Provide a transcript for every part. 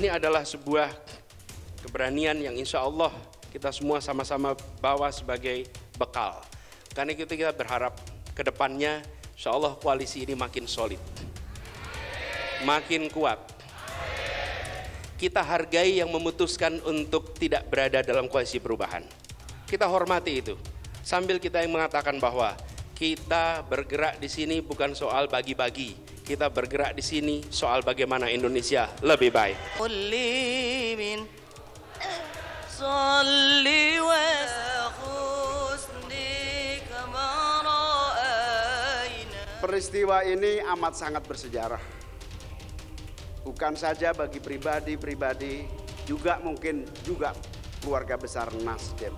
ini adalah sebuah keberanian yang insya Allah kita semua sama-sama bawa sebagai bekal. Karena itu kita berharap ke depannya insya Allah koalisi ini makin solid, makin kuat. Kita hargai yang memutuskan untuk tidak berada dalam koalisi perubahan. Kita hormati itu. Sambil kita yang mengatakan bahwa kita bergerak di sini bukan soal bagi-bagi. Kita bergerak di sini soal bagaimana Indonesia lebih baik. Peristiwa ini amat sangat bersejarah. Bukan saja bagi pribadi-pribadi, juga mungkin juga keluarga besar Nasdem.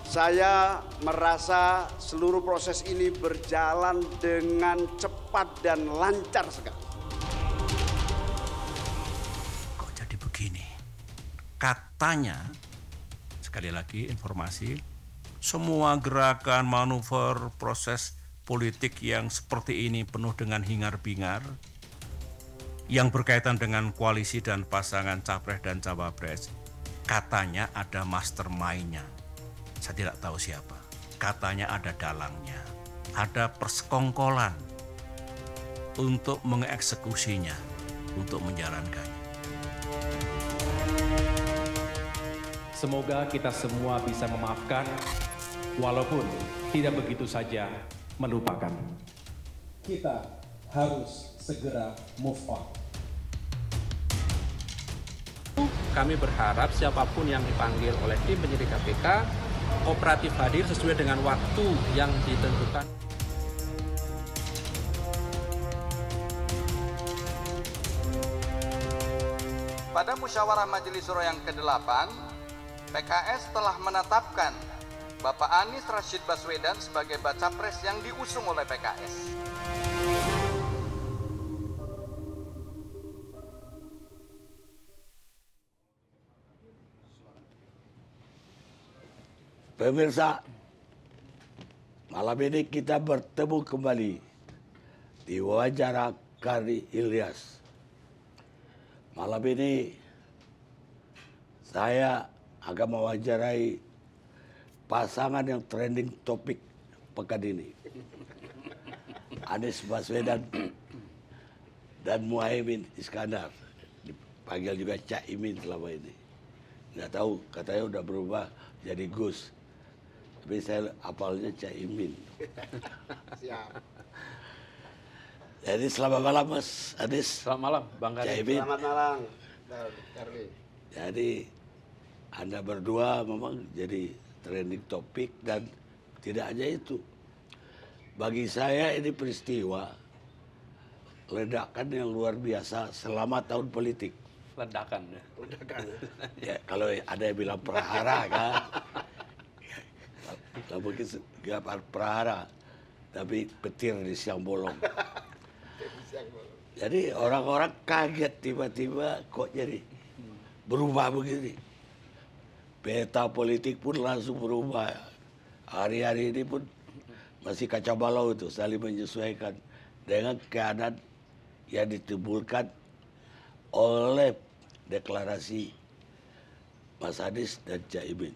Saya merasa seluruh proses ini berjalan dengan cepat dan lancar sekali. Kok jadi begini? Katanya, sekali lagi informasi, semua gerakan, manuver, proses politik yang seperti ini penuh dengan hingar-bingar, yang berkaitan dengan koalisi dan pasangan capres dan cawapres, katanya ada mastermind-nya. Saya tidak tahu siapa. Katanya ada dalangnya, ada persekongkolan untuk mengeksekusinya, untuk menjalankannya. Semoga kita semua bisa memaafkan, walaupun tidak begitu saja melupakan. Kita harus segera move on. Kami berharap siapapun yang dipanggil oleh tim penyidik KPK kooperatif hadir sesuai dengan waktu yang ditentukan. Pada musyawarah Majelis Syuro yang ke-8, PKS telah menetapkan Bapak Anies Rashid Baswedan sebagai baca pres yang diusung oleh PKS. Pemirsa, malam ini kita bertemu kembali di wawancara Kardi Ilyas. Malam ini saya akan mewawancarai pasangan yang trending topik pekan ini, Anies Baswedan dan Muhaimin Iskandar, dipanggil juga Cak Imin selama ini. Nggak tahu, katanya udah berubah jadi Gus. Tapi saya apalnya Cak Imin. Siap. Jadi selamat malam Mas Anies. Selamat malam Bang Kardi. Cak Imin. Selamat malam, Kardi. Jadi Anda berdua memang jadi trending topik, dan tidak hanya itu. Bagi saya ini peristiwa ledakan yang luar biasa selama tahun politik. Ledakan ya. Ya, kalau ada yang bilang prahara kan. Kalau mungkin nggak prahara, tapi petir di siang bolong. Jadi orang-orang kaget tiba-tiba kok jadi berubah begini. Peta politik pun langsung berubah. Hari-hari ini pun masih kacau balau itu, saling menyesuaikan dengan keadaan yang ditimbulkan oleh deklarasi Mas Anies dan Cak Imin.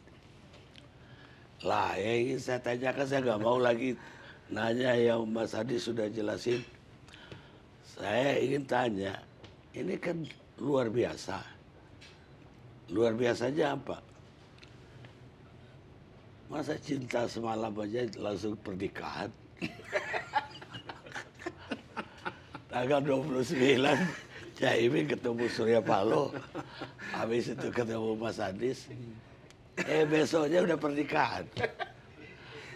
Lah, yang ingin saya tanyakan, saya nggak mau lagi nanya yang Mas Anies sudah jelasin. Saya ingin tanya, ini kan luar biasa. Luar biasanya apa? Masa cinta semalam aja langsung pernikahan? Tanggal 29, Cak Imin ketemu Surya Paloh. Habis itu ketemu Mas Anies. Besoknya udah pernikahan.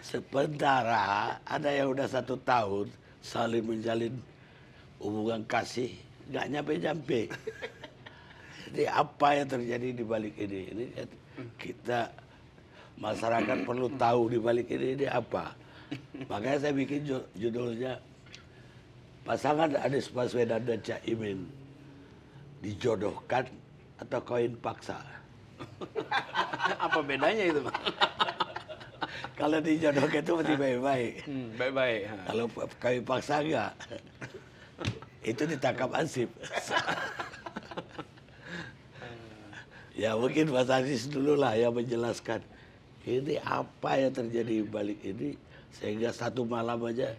Sementara ada yang udah 1 tahun saling menjalin hubungan kasih, nggak nyampe-nyampe. Jadi apa yang terjadi di balik ini? Ini kita masyarakat perlu tahu di balik ini apa. Makanya saya bikin judulnya pasangan Anies Baswedan dan Cak Imin dijodohkan atau kawin paksa. Apa bedanya itu, Bang? Kalau dijodohkan itu masih baik-baik. Baik-baik. Kalau kawin paksa enggak. Itu ditangkap Ansip. Ya mungkin Mas Aziz dulu lah yang menjelaskan ini apa yang terjadi balik ini sehingga satu malam aja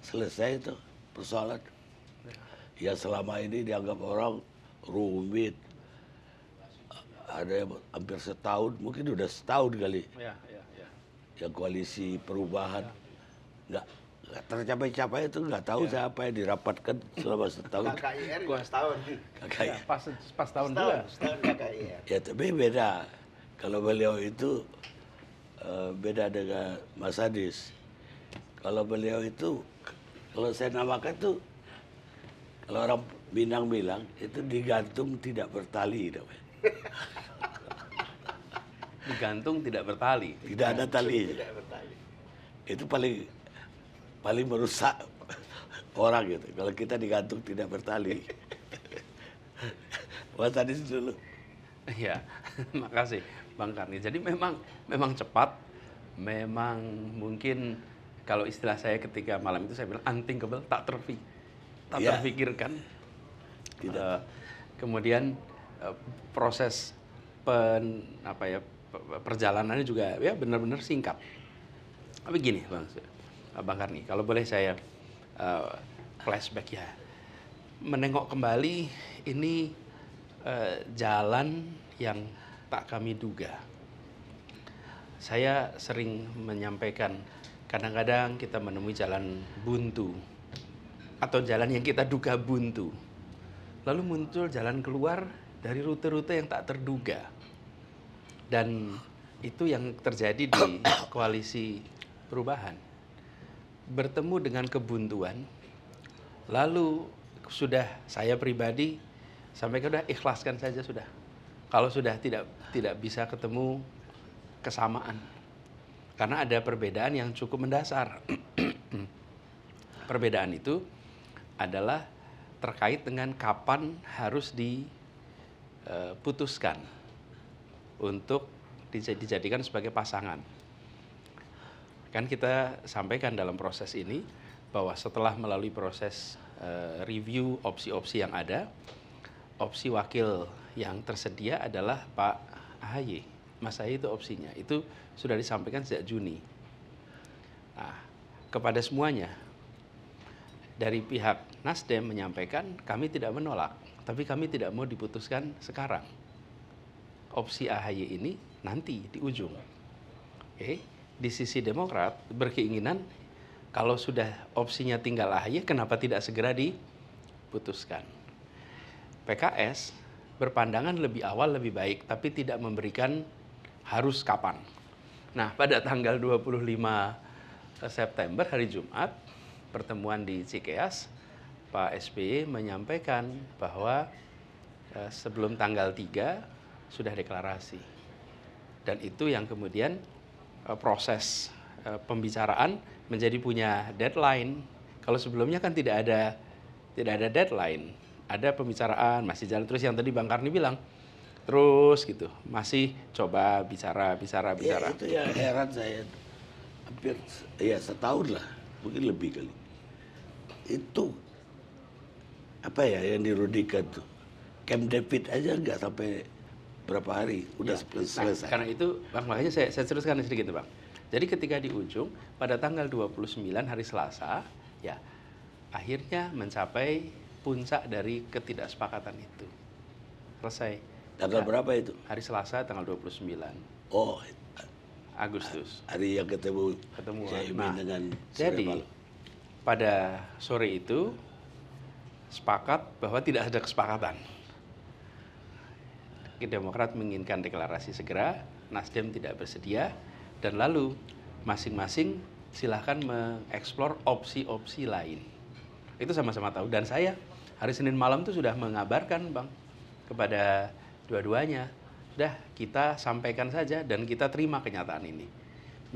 selesai itu persoalan. Ya selama ini dianggap orang rumit. Ada yang hampir setahun, mungkin udah setahun kali. Yang koalisi perubahan nggak tercapai-capai itu nggak tahu siapa yang dirapatkan selama setahun. KKIR juga setahun. KKIR. Pas tahun juga. Setahun KKIR. Ya tapi beda. Kalau beliau itu beda dengan Mas Adis. Kalau beliau itu, kalau saya namakan tuh, kalau orang Minang bilang itu digantung tidak bertali namanya. Digantung tidak bertali. Tidak ada tali. Tidak bertali. Itu paling merusak orang gitu. Kalau kita digantung tidak bertali. Mas Adis dulu. Ya, makasih Bang Karni. Jadi memang cepat, memang mungkin kalau istilah saya ketika malam itu saya bilang unthinkable, tak Ya. terpikirkan. Tidak. Kemudian proses perjalanannya juga ya benar-benar singkat. Tapi gini Bang Karni, kalau boleh saya flashback ya, menengok kembali ini jalan yang tak kami duga. Saya sering menyampaikan kadang-kadang kita menemui jalan buntu atau jalan yang kita duga buntu, lalu muncul jalan keluar dari rute-rute yang tak terduga. Dan itu yang terjadi di koalisi perubahan. Bertemu dengan kebuntuan, lalu sudah saya pribadi sampaikan, sudah ikhlaskan saja sudah. Kalau sudah tidak bisa ketemu kesamaan. Karena ada perbedaan yang cukup mendasar. Perbedaan itu adalah terkait dengan kapan harus diputuskan untuk dijadikan sebagai pasangan. Kan kita sampaikan dalam proses ini bahwa setelah melalui proses review opsi-opsi yang ada, opsi wakil yang tersedia adalah Pak AHY. Mas AHY itu opsinya. Itu sudah disampaikan sejak Juni. Nah, kepada semuanya, dari pihak Nasdem menyampaikan kami tidak menolak, tapi kami tidak mau diputuskan sekarang. Opsi AHY ini nanti di ujung. Oke. Di sisi Demokrat berkeinginan kalau sudah opsinya tinggal AHY, kenapa tidak segera diputuskan? PKS berpandangan lebih awal lebih baik, tapi tidak memberikan harus kapan. Nah, pada tanggal 25 September hari Jumat, pertemuan di Cikeas, Pak SBY menyampaikan bahwa sebelum tanggal 3 sudah deklarasi. Dan itu yang kemudian proses pembicaraan menjadi punya deadline. Kalau sebelumnya kan tidak ada deadline. Ada pembicaraan, masih jalan terus, yang tadi Bang Karni bilang. Terus gitu, masih coba bicara. Ya, itu yang heran saya. Hampir ya setahun lah, mungkin lebih kali. Itu apa ya yang dirudikan tuh? Camp David aja nggak sampai berapa hari udah selesai. Nah, karena itu Bang, makanya saya teruskan sedikit Bang. Jadi ketika di ujung pada tanggal 29 hari Selasa, ya akhirnya mencapai puncak dari ketidaksepakatan itu. Selesai. Tanggal berapa itu? Hari Selasa tanggal 29. Oh, Agustus. hari yang ketemu Nah, dengan jadi Surya pada sore itu sepakat bahwa tidak ada kesepakatan. Demokrat menginginkan deklarasi segera, Nasdem tidak bersedia, dan lalu masing-masing silahkan mengeksplor opsi-opsi lain. Itu sama-sama tahu, dan saya hari Senin malam itu sudah mengabarkan Bang kepada dua-duanya, sudah kita sampaikan saja dan kita terima kenyataan ini.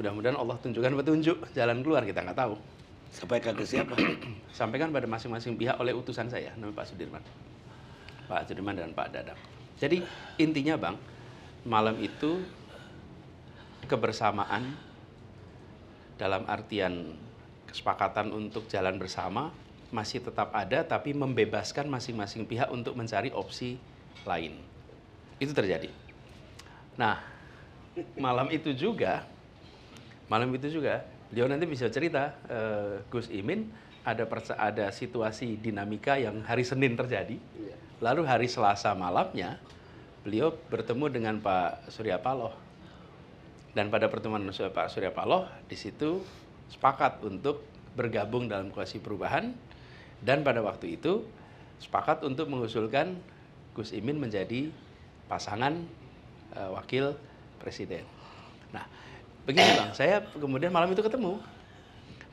Mudah-mudahan Allah tunjukkan petunjuk jalan keluar, kita nggak tahu. Sampaikan ke siapa? Sampaikan pada masing-masing pihak oleh utusan saya, namanya Pak Sudirman dan Pak Dadang. Jadi intinya Bang, malam itu kebersamaan dalam artian kesepakatan untuk jalan bersama masih tetap ada, tapi membebaskan masing-masing pihak untuk mencari opsi lain. Itu terjadi. Nah, malam itu juga beliau nanti bisa cerita, Gus Imin ada situasi dinamika yang hari Senin terjadi. Lalu hari Selasa malamnya beliau bertemu dengan Pak Surya Paloh. Dan pada pertemuan Pak Surya Paloh di situ sepakat untuk bergabung dalam koalisi perubahan, dan pada waktu itu sepakat untuk mengusulkan Gus Imin menjadi pasangan wakil presiden. Nah, begini Bang, saya kemudian malam itu ketemu.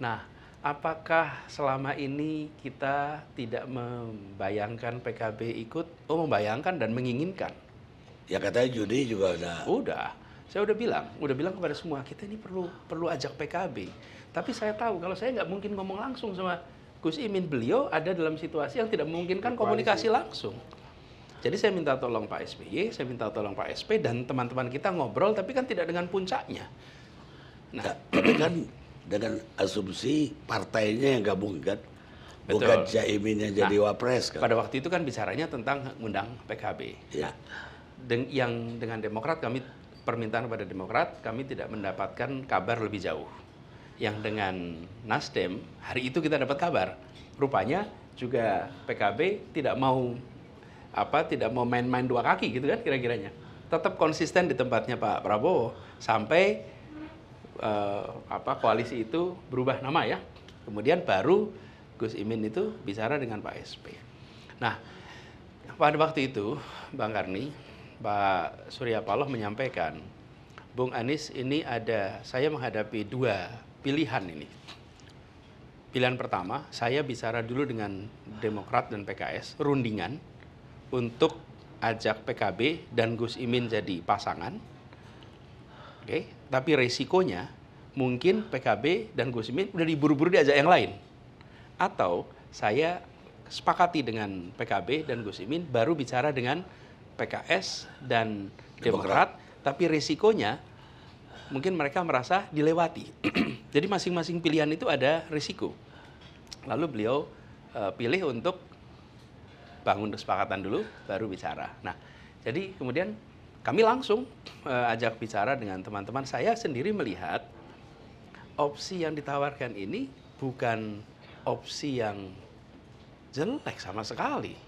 Nah, apakah selama ini kita tidak membayangkan PKB ikut? Oh, membayangkan dan menginginkan. Ya katanya Juni juga Udah. Saya udah bilang kepada semua, kita ini perlu ajak PKB. Tapi saya tahu kalau saya nggak mungkin ngomong langsung sama Gus Imin, beliau ada dalam situasi yang tidak memungkinkan komunikasi langsung. Jadi saya minta tolong Pak SBY, saya minta tolong Pak SP, dan teman-teman kita ngobrol, tapi kan tidak dengan puncaknya. Nah, tapi kan dengan asumsi partainya yang gabung kan, bukan Caimin yang jadi wapres kan. Pada waktu itu kan bicaranya tentang undang PKB. Ya. Yang dengan Demokrat, kami permintaan pada Demokrat, kami tidak mendapatkan kabar lebih jauh. Yang dengan Nasdem, hari itu kita dapat kabar. Rupanya juga PKB tidak mau main-main dua kaki gitu kan kira-kiranya. Tetap konsisten di tempatnya Pak Prabowo sampai koalisi itu berubah nama ya. Kemudian baru Gus Imin itu bicara dengan Pak SP. Nah, pada waktu itu Bang Karni, Pak Surya Paloh menyampaikan, Bung Anies, ini saya menghadapi dua pilihan ini. Pilihan pertama, saya bicara dulu dengan Demokrat dan PKS, rundingan, untuk ajak PKB dan Gus Imin jadi pasangan. Oke, tapi resikonya mungkin PKB dan Gus Imin udah diburu-buru diajak yang lain. Atau saya sepakati dengan PKB dan Gus Imin, baru bicara dengan PKS dan Demokrat, tapi resikonya mungkin mereka merasa dilewati. Jadi masing-masing pilihan itu ada risiko. Lalu beliau pilih untuk bangun kesepakatan dulu, baru bicara. Nah, jadi kemudian kami langsung ajak bicara dengan teman-teman. Saya sendiri melihat opsi yang ditawarkan ini bukan opsi yang jelek sama sekali.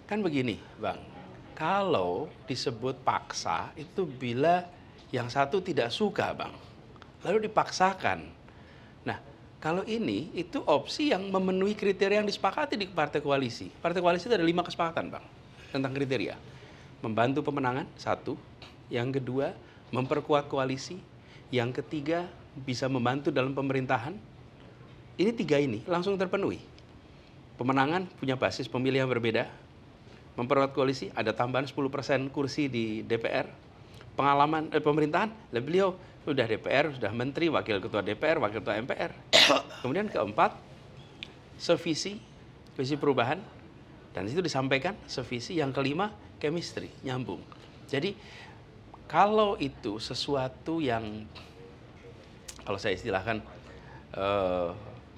Kan begini, Bang, kalau disebut paksa itu bila yang satu tidak suka, Bang, lalu dipaksakan. Nah, kalau ini itu opsi yang memenuhi kriteria yang disepakati di partai koalisi. Partai koalisi itu ada 5 kesepakatan, Bang, tentang kriteria. Membantu pemenangan, 1. Yang kedua, memperkuat koalisi. Yang ketiga, bisa membantu dalam pemerintahan. Ini 3 ini langsung terpenuhi. Pemenangan punya basis pemilih yang berbeda. Memperkuat koalisi, ada tambahan 10% kursi di DPR. Pengalaman pemerintahan, beliau sudah DPR, sudah menteri, wakil ketua DPR, wakil ketua MPR. Kemudian keempat, sevisi perubahan, dan itu disampaikan sevisi. Yang kelima, chemistry, nyambung. Jadi kalau itu sesuatu yang, kalau saya istilahkan,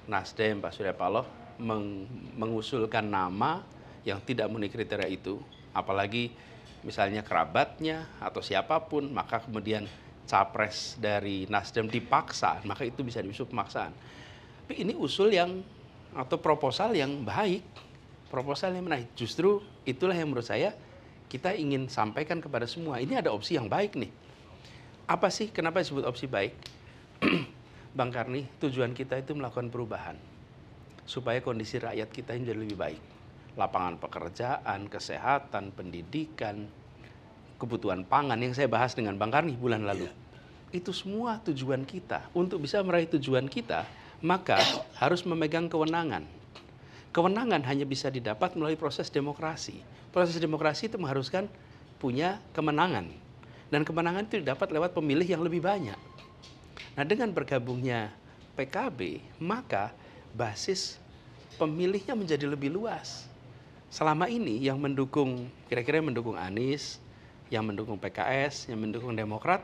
Nasdem, Pak Surya Paloh mengusulkan nama yang tidak memenuhi kriteria itu, apalagi misalnya kerabatnya atau siapapun, maka kemudian capres dari Nasdem dipaksa, maka itu bisa disebut pemaksaan. Tapi ini usul yang atau proposal yang baik, proposal yang menarik. Justru itulah yang menurut saya kita ingin sampaikan kepada semua. Ini ada opsi yang baik nih. Apa sih kenapa disebut opsi baik? Bang Karni, tujuan kita itu melakukan perubahan supaya kondisi rakyat kita ini jadi lebih baik. Lapangan pekerjaan, kesehatan, pendidikan, kebutuhan pangan yang saya bahas dengan Bang Karni bulan lalu. Itu semua tujuan kita. Untuk bisa meraih tujuan kita, maka harus memegang kewenangan. Kewenangan hanya bisa didapat melalui proses demokrasi. Proses demokrasi itu mengharuskan punya kemenangan. Dan kemenangan itu didapat lewat pemilih yang lebih banyak. Nah, dengan bergabungnya PKB, maka basis pemilihnya menjadi lebih luas. Selama ini yang mendukung, kira-kira yang mendukung Anies, yang mendukung PKS, yang mendukung Demokrat,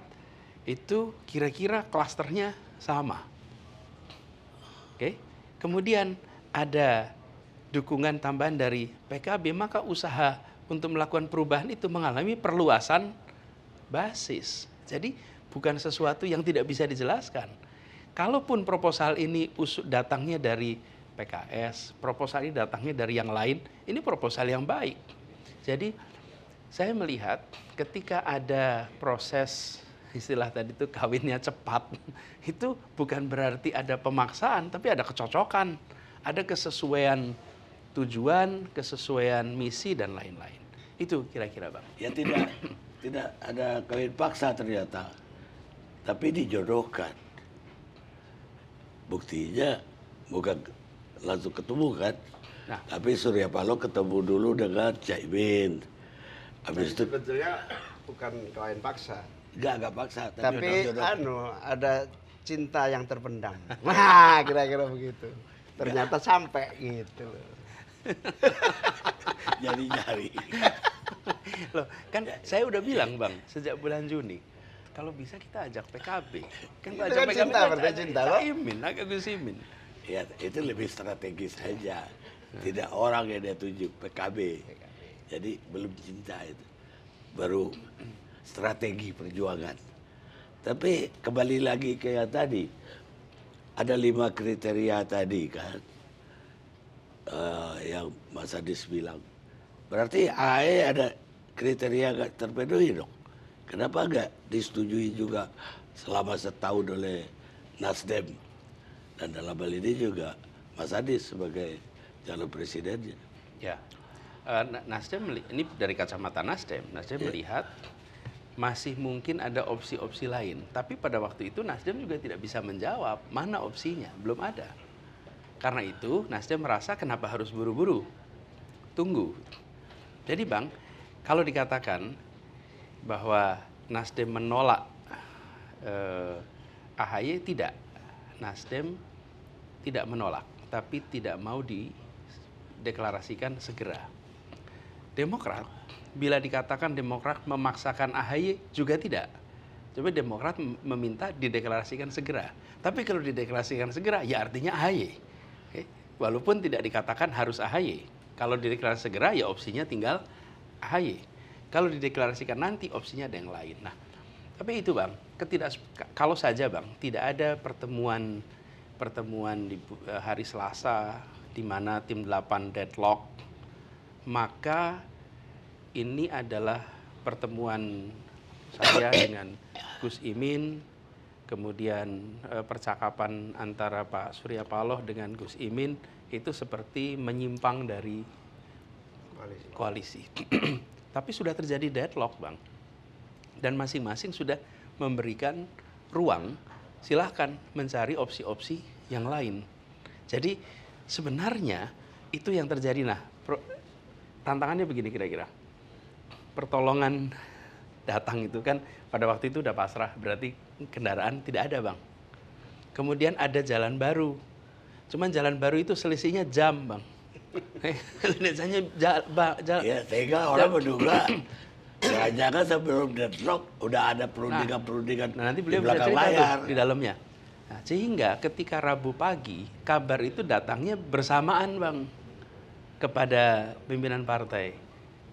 itu kira-kira klasternya sama. Oke. Kemudian ada dukungan tambahan dari PKB, maka usaha untuk melakukan perubahan itu mengalami perluasan basis. Jadi bukan sesuatu yang tidak bisa dijelaskan. Kalaupun proposal ini datangnya dari PKS, proposal ini datangnya dari yang lain, ini proposal yang baik. Jadi saya melihat ketika ada proses istilah tadi itu kawinnya cepat, itu bukan berarti ada pemaksaan, tapi ada kecocokan, ada kesesuaian tujuan, kesesuaian misi dan lain-lain. Itu kira-kira Bang. Ya tidak ada kawin paksa ternyata, tapi dijodohkan. Buktinya bukan langsung ketemu kan, tapi Surya Paloh ketemu dulu dengan Caimin. Habis itu sebetulnya bukan kawin paksa. Enggak paksa, Tapi ada cinta yang terpendam. Nah, kira-kira begitu. Ternyata sampai gitu loh. Nyari-nyari. Loh, kan saya udah bilang Bang, sejak bulan Juni, kalau bisa kita ajak PKB. Kan Itu ajak kan PKB cinta, kan berarti cinta loh. Caimin, agak Gus Imin. Ya, itu lebih strategis saja. Tidak orang yang dia tuju, PKB. Jadi belum cinta itu. Baru strategi perjuangan. Tapi kembali lagi ke yang tadi. Ada 5 kriteria tadi kan. Yang Mas Adis bilang. Berarti AE ada kriteria nggak terpenuhi dong. Kenapa nggak disetujui juga selama setahun oleh Nasdem? Dan dalam hal ini juga Mas Adis sebagai calon presidennya. Ya, Nasdem ini dari kacamata Nasdem melihat masih mungkin ada opsi-opsi lain. Tapi pada waktu itu Nasdem juga tidak bisa menjawab mana opsinya, belum ada. Karena itu Nasdem merasa kenapa harus buru-buru, tunggu. Jadi Bang, kalau dikatakan bahwa Nasdem menolak AHY, tidak. Nasdem tidak menolak, tapi tidak mau dideklarasikan segera. Demokrat, bila dikatakan Demokrat memaksakan AHY, juga tidak. Coba Demokrat meminta dideklarasikan segera. Tapi kalau dideklarasikan segera, ya artinya AHY. Walaupun tidak dikatakan harus AHY. Kalau dideklarasikan segera, ya opsinya tinggal AHY. Kalau dideklarasikan nanti, opsinya ada yang lain. Nah, tapi itu Bang, kalau saja Bang, tidak ada pertemuan di hari Selasa di mana tim 8 deadlock, maka ini adalah pertemuan saya dengan Gus Imin, kemudian percakapan antara Pak Surya Paloh dengan Gus Imin itu seperti menyimpang dari koalisi. Tapi sudah terjadi deadlock Bang, dan masing-masing sudah memberikan ruang. Silahkan mencari opsi-opsi yang lain. Jadi sebenarnya itu yang terjadi. Nah, tantangannya begini kira-kira. Pertolongan datang itu kan pada waktu itu udah pasrah, berarti kendaraan tidak ada Bang. Kemudian ada jalan baru. Cuman jalan baru itu selisihnya jam Bang. Ya, sehingga orang menduga jangan-jangan sebelum deadlock udah ada perundingan nanti beliau di belakang layar di dalamnya. Nah, sehingga ketika Rabu pagi kabar itu datangnya bersamaan Bang kepada pimpinan partai.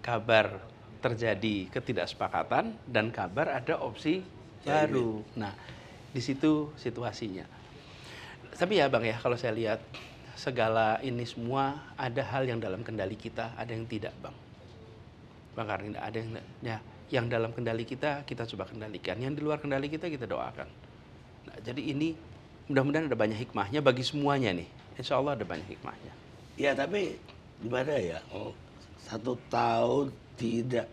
Kabar terjadi ketidaksepakatan dan kabar ada opsi baru. Nah, di situ situasinya. Tapi ya Bang ya, kalau saya lihat segala ini semua ada hal yang dalam kendali kita, ada yang tidak Bang. Bang Karninda, ada yang dalam kendali kita coba kendalikan, yang di luar kendali kita doakan. Nah, jadi ini mudah-mudahan ada banyak hikmahnya bagi semuanya nih. Insya Allah ada banyak hikmahnya. Ya, tapi gimana ya? 1 tahun tidak.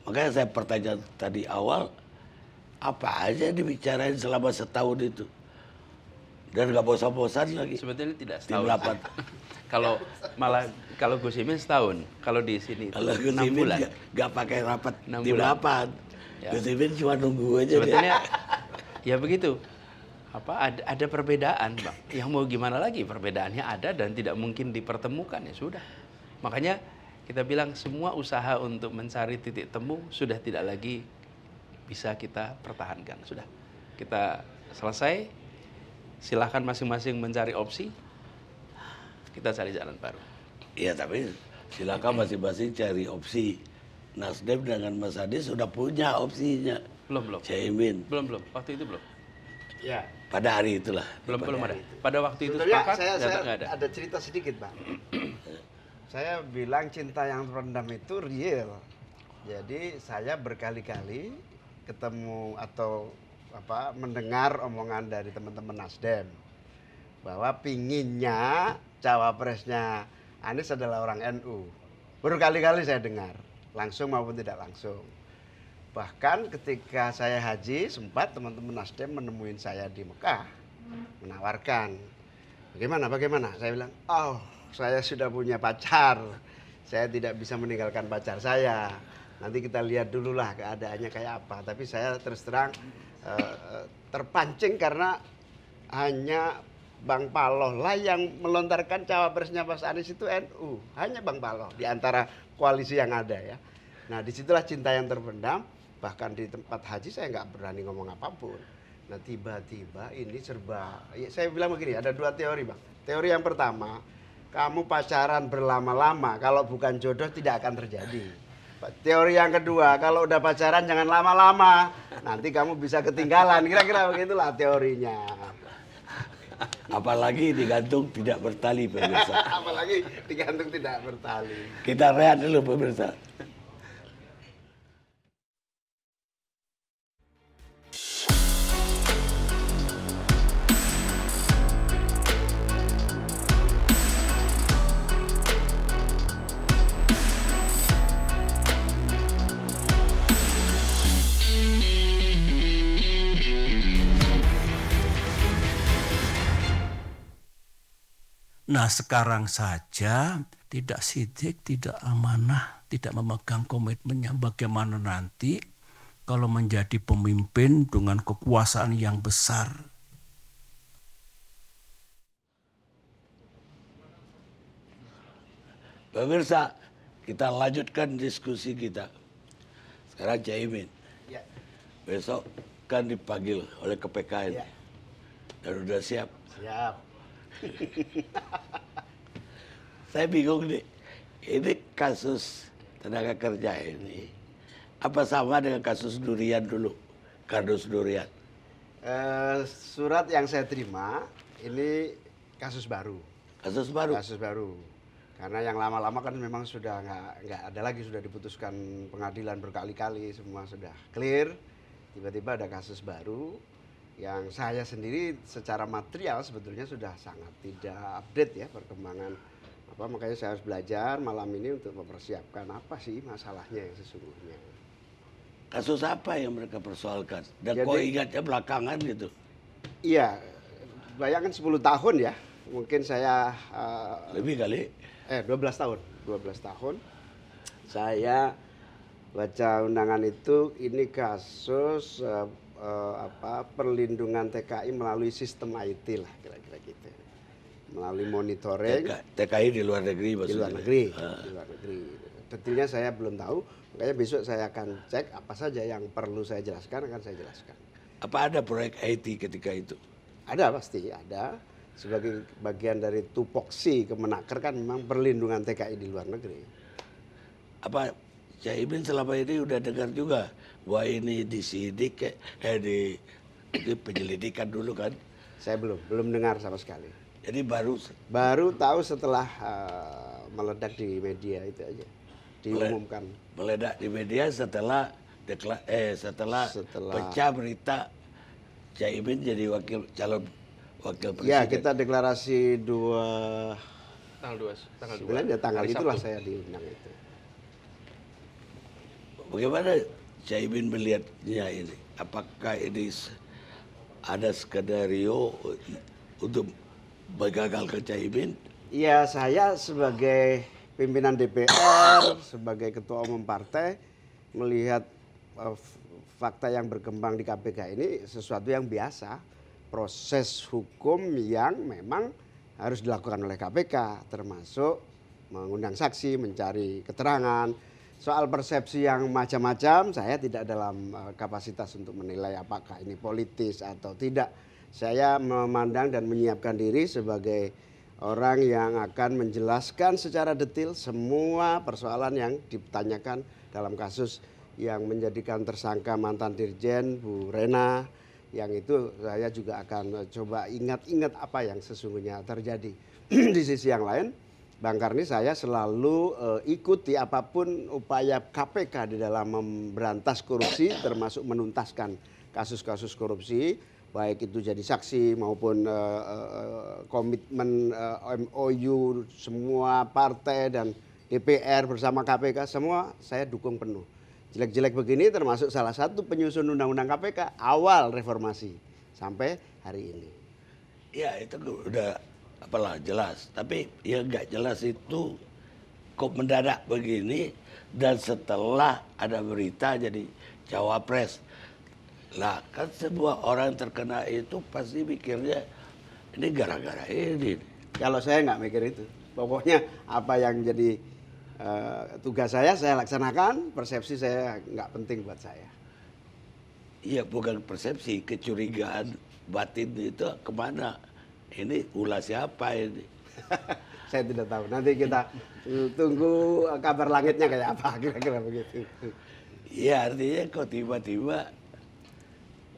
Makanya saya pertanyaan tadi awal, apa aja dibicarain selama setahun itu? Dan nggak bosan-bosan lagi. Sebetulnya tidak setahun. Kalau Gus Imin setahun, kalau di sini kalau 6 bulan. Nggak pakai rapat tim 8. Ya. Gus Imin cuma nunggu aja. Sebetulnya ya begitu. Ada perbedaan Bang. Yang mau gimana lagi, perbedaannya ada dan tidak mungkin dipertemukan, ya sudah. Makanya kita bilang semua usaha untuk mencari titik temu sudah tidak lagi bisa kita pertahankan. Sudah kita selesai. Silahkan masing-masing mencari opsi, kita cari jalan baru. Iya, tapi silakan masing-masing cari opsi. Nasdem dengan Mas Anies sudah punya opsinya. Belum. Caimin. Belum. Waktu itu belum. Ya. Pada hari itulah. Belum ada. Pada waktu itu Sebetulnya sepakat, saya nggak ada. ada cerita sedikit, Bang. Saya bilang cinta yang terendam itu real. Jadi saya berkali-kali ketemu atau mendengar omongan dari teman-teman Nasdem bahwa pinginnya cawapresnya Anies adalah orang NU. Berkali-kali saya dengar, langsung maupun tidak langsung. Bahkan ketika saya haji, sempat teman-teman Nasdem menemuin saya di Mekah, menawarkan, bagaimana? Saya bilang, saya sudah punya pacar, saya tidak bisa meninggalkan pacar saya. Nanti kita lihat dulu lah keadaannya kayak apa. Tapi saya terus terang terpancing karena hanya Bang Paloh lah yang melontarkan cawapresnya Mas Anies itu NU. Hanya Bang Paloh di antara koalisi yang ada ya. Nah disitulah cinta yang terpendam. Bahkan di tempat haji saya nggak berani ngomong apapun. Nah tiba-tiba ini serba, saya bilang begini, ada dua teori Bang. Teori yang pertama, kamu pacaran berlama-lama, kalau bukan jodoh tidak akan terjadi. Teori yang kedua, kalau udah pacaran jangan lama-lama, nanti kamu bisa ketinggalan. Kira-kira begitulah teorinya. Apalagi digantung tidak bertali pemirsa. Apalagi digantung tidak bertali. Kita rehat dulu pemirsa. Nah sekarang saja tidak sidik, tidak amanah, tidak memegang komitmennya, bagaimana nanti kalau menjadi pemimpin dengan kekuasaan yang besar. Pemirsa, kita lanjutkan diskusi kita. Sekarang Caimin. Ya. Besok kan dipanggil oleh KPK ini. Ya. Dan udah siap. Siap. Saya bingung nih, ini kasus tenaga kerja ini apa sama dengan kasus durian dulu, kardus durian? Surat yang saya terima ini kasus baru. Kasus baru? Kasus baru. Karena yang lama-lama kan memang sudah nggak ada lagi, sudah diputuskan pengadilan berkali-kali, semua sudah clear. Tiba-tiba ada kasus baru. Yang saya sendiri secara material sebetulnya sudah sangat tidak update ya perkembangan makanya saya harus belajar malam ini untuk mempersiapkan apa sih masalahnya yang sesungguhnya. Kasus apa yang mereka persoalkan? Dan kok ingatnya belakangan gitu? Iya, bayangkan 10 tahun ya, mungkin saya lebih kali. 12 tahun saya baca undangan itu, ini kasus perlindungan TKI melalui sistem IT lah kira-kira gitu. Melalui monitoring. TKI di luar negeri maksudnya? Di luar negeri. Di luar negeri. Detailnya saya belum tahu, makanya besok saya akan cek apa saja yang perlu saya jelaskan, akan saya jelaskan. Apa ada proyek IT ketika itu? Ada, pasti ada. Sebagai bagian dari tupoksi Kemenaker kan memang perlindungan TKI di luar negeri. Apa Caimin selama ini udah dengar juga bahwa ini disidik di penyelidikan dulu kan? Saya belum dengar sama sekali. Jadi baru tahu setelah meledak di media itu aja, diumumkan. Meledak di media setelah pecah berita Caimin jadi calon wakil presiden. Ya, kita deklarasi tanggal itulah saya diundang itu. Bagaimana Caimin melihatnya ini? Apakah ini ada skenario untuk menggagalkan Caimin? Ya, saya sebagai pimpinan DPR, sebagai ketua umum partai, melihat fakta yang berkembang di KPK ini sesuatu yang biasa. Proses hukum yang memang harus dilakukan oleh KPK, termasuk mengundang saksi, mencari keterangan. Soal persepsi yang macam-macam, saya tidak dalam kapasitas untuk menilai apakah ini politis atau tidak. Saya memandang dan menyiapkan diri sebagai orang yang akan menjelaskan secara detail semua persoalan yang ditanyakan dalam kasus yang menjadikan tersangka mantan Dirjen Bu Rena, yang itu saya juga akan coba ingat-ingat apa yang sesungguhnya terjadi. Di sisi yang lain, Bang Karni, saya selalu ikuti apapun upaya KPK di dalam memberantas korupsi, termasuk menuntaskan kasus-kasus korupsi, baik itu jadi saksi maupun komitmen MOU semua partai dan DPR bersama KPK, semua saya dukung penuh. Jelek-jelek begini termasuk salah satu penyusun undang-undang KPK awal reformasi sampai hari ini. Ya itu udah apalah jelas, tapi yang nggak jelas itu kok mendadak begini dan setelah ada berita jadi cawapres. Lah kan semua orang terkena itu pasti mikirnya ini gara-gara ini. Kalau saya nggak mikir itu, pokoknya apa yang jadi tugas saya laksanakan, persepsi saya nggak penting buat saya. Iya bukan persepsi, kecurigaan batin itu kemana? Ini ulah siapa ini? Saya tidak tahu, nanti kita tunggu kabar langitnya kayak apa, kira-kira begitu. Iya artinya kok tiba-tiba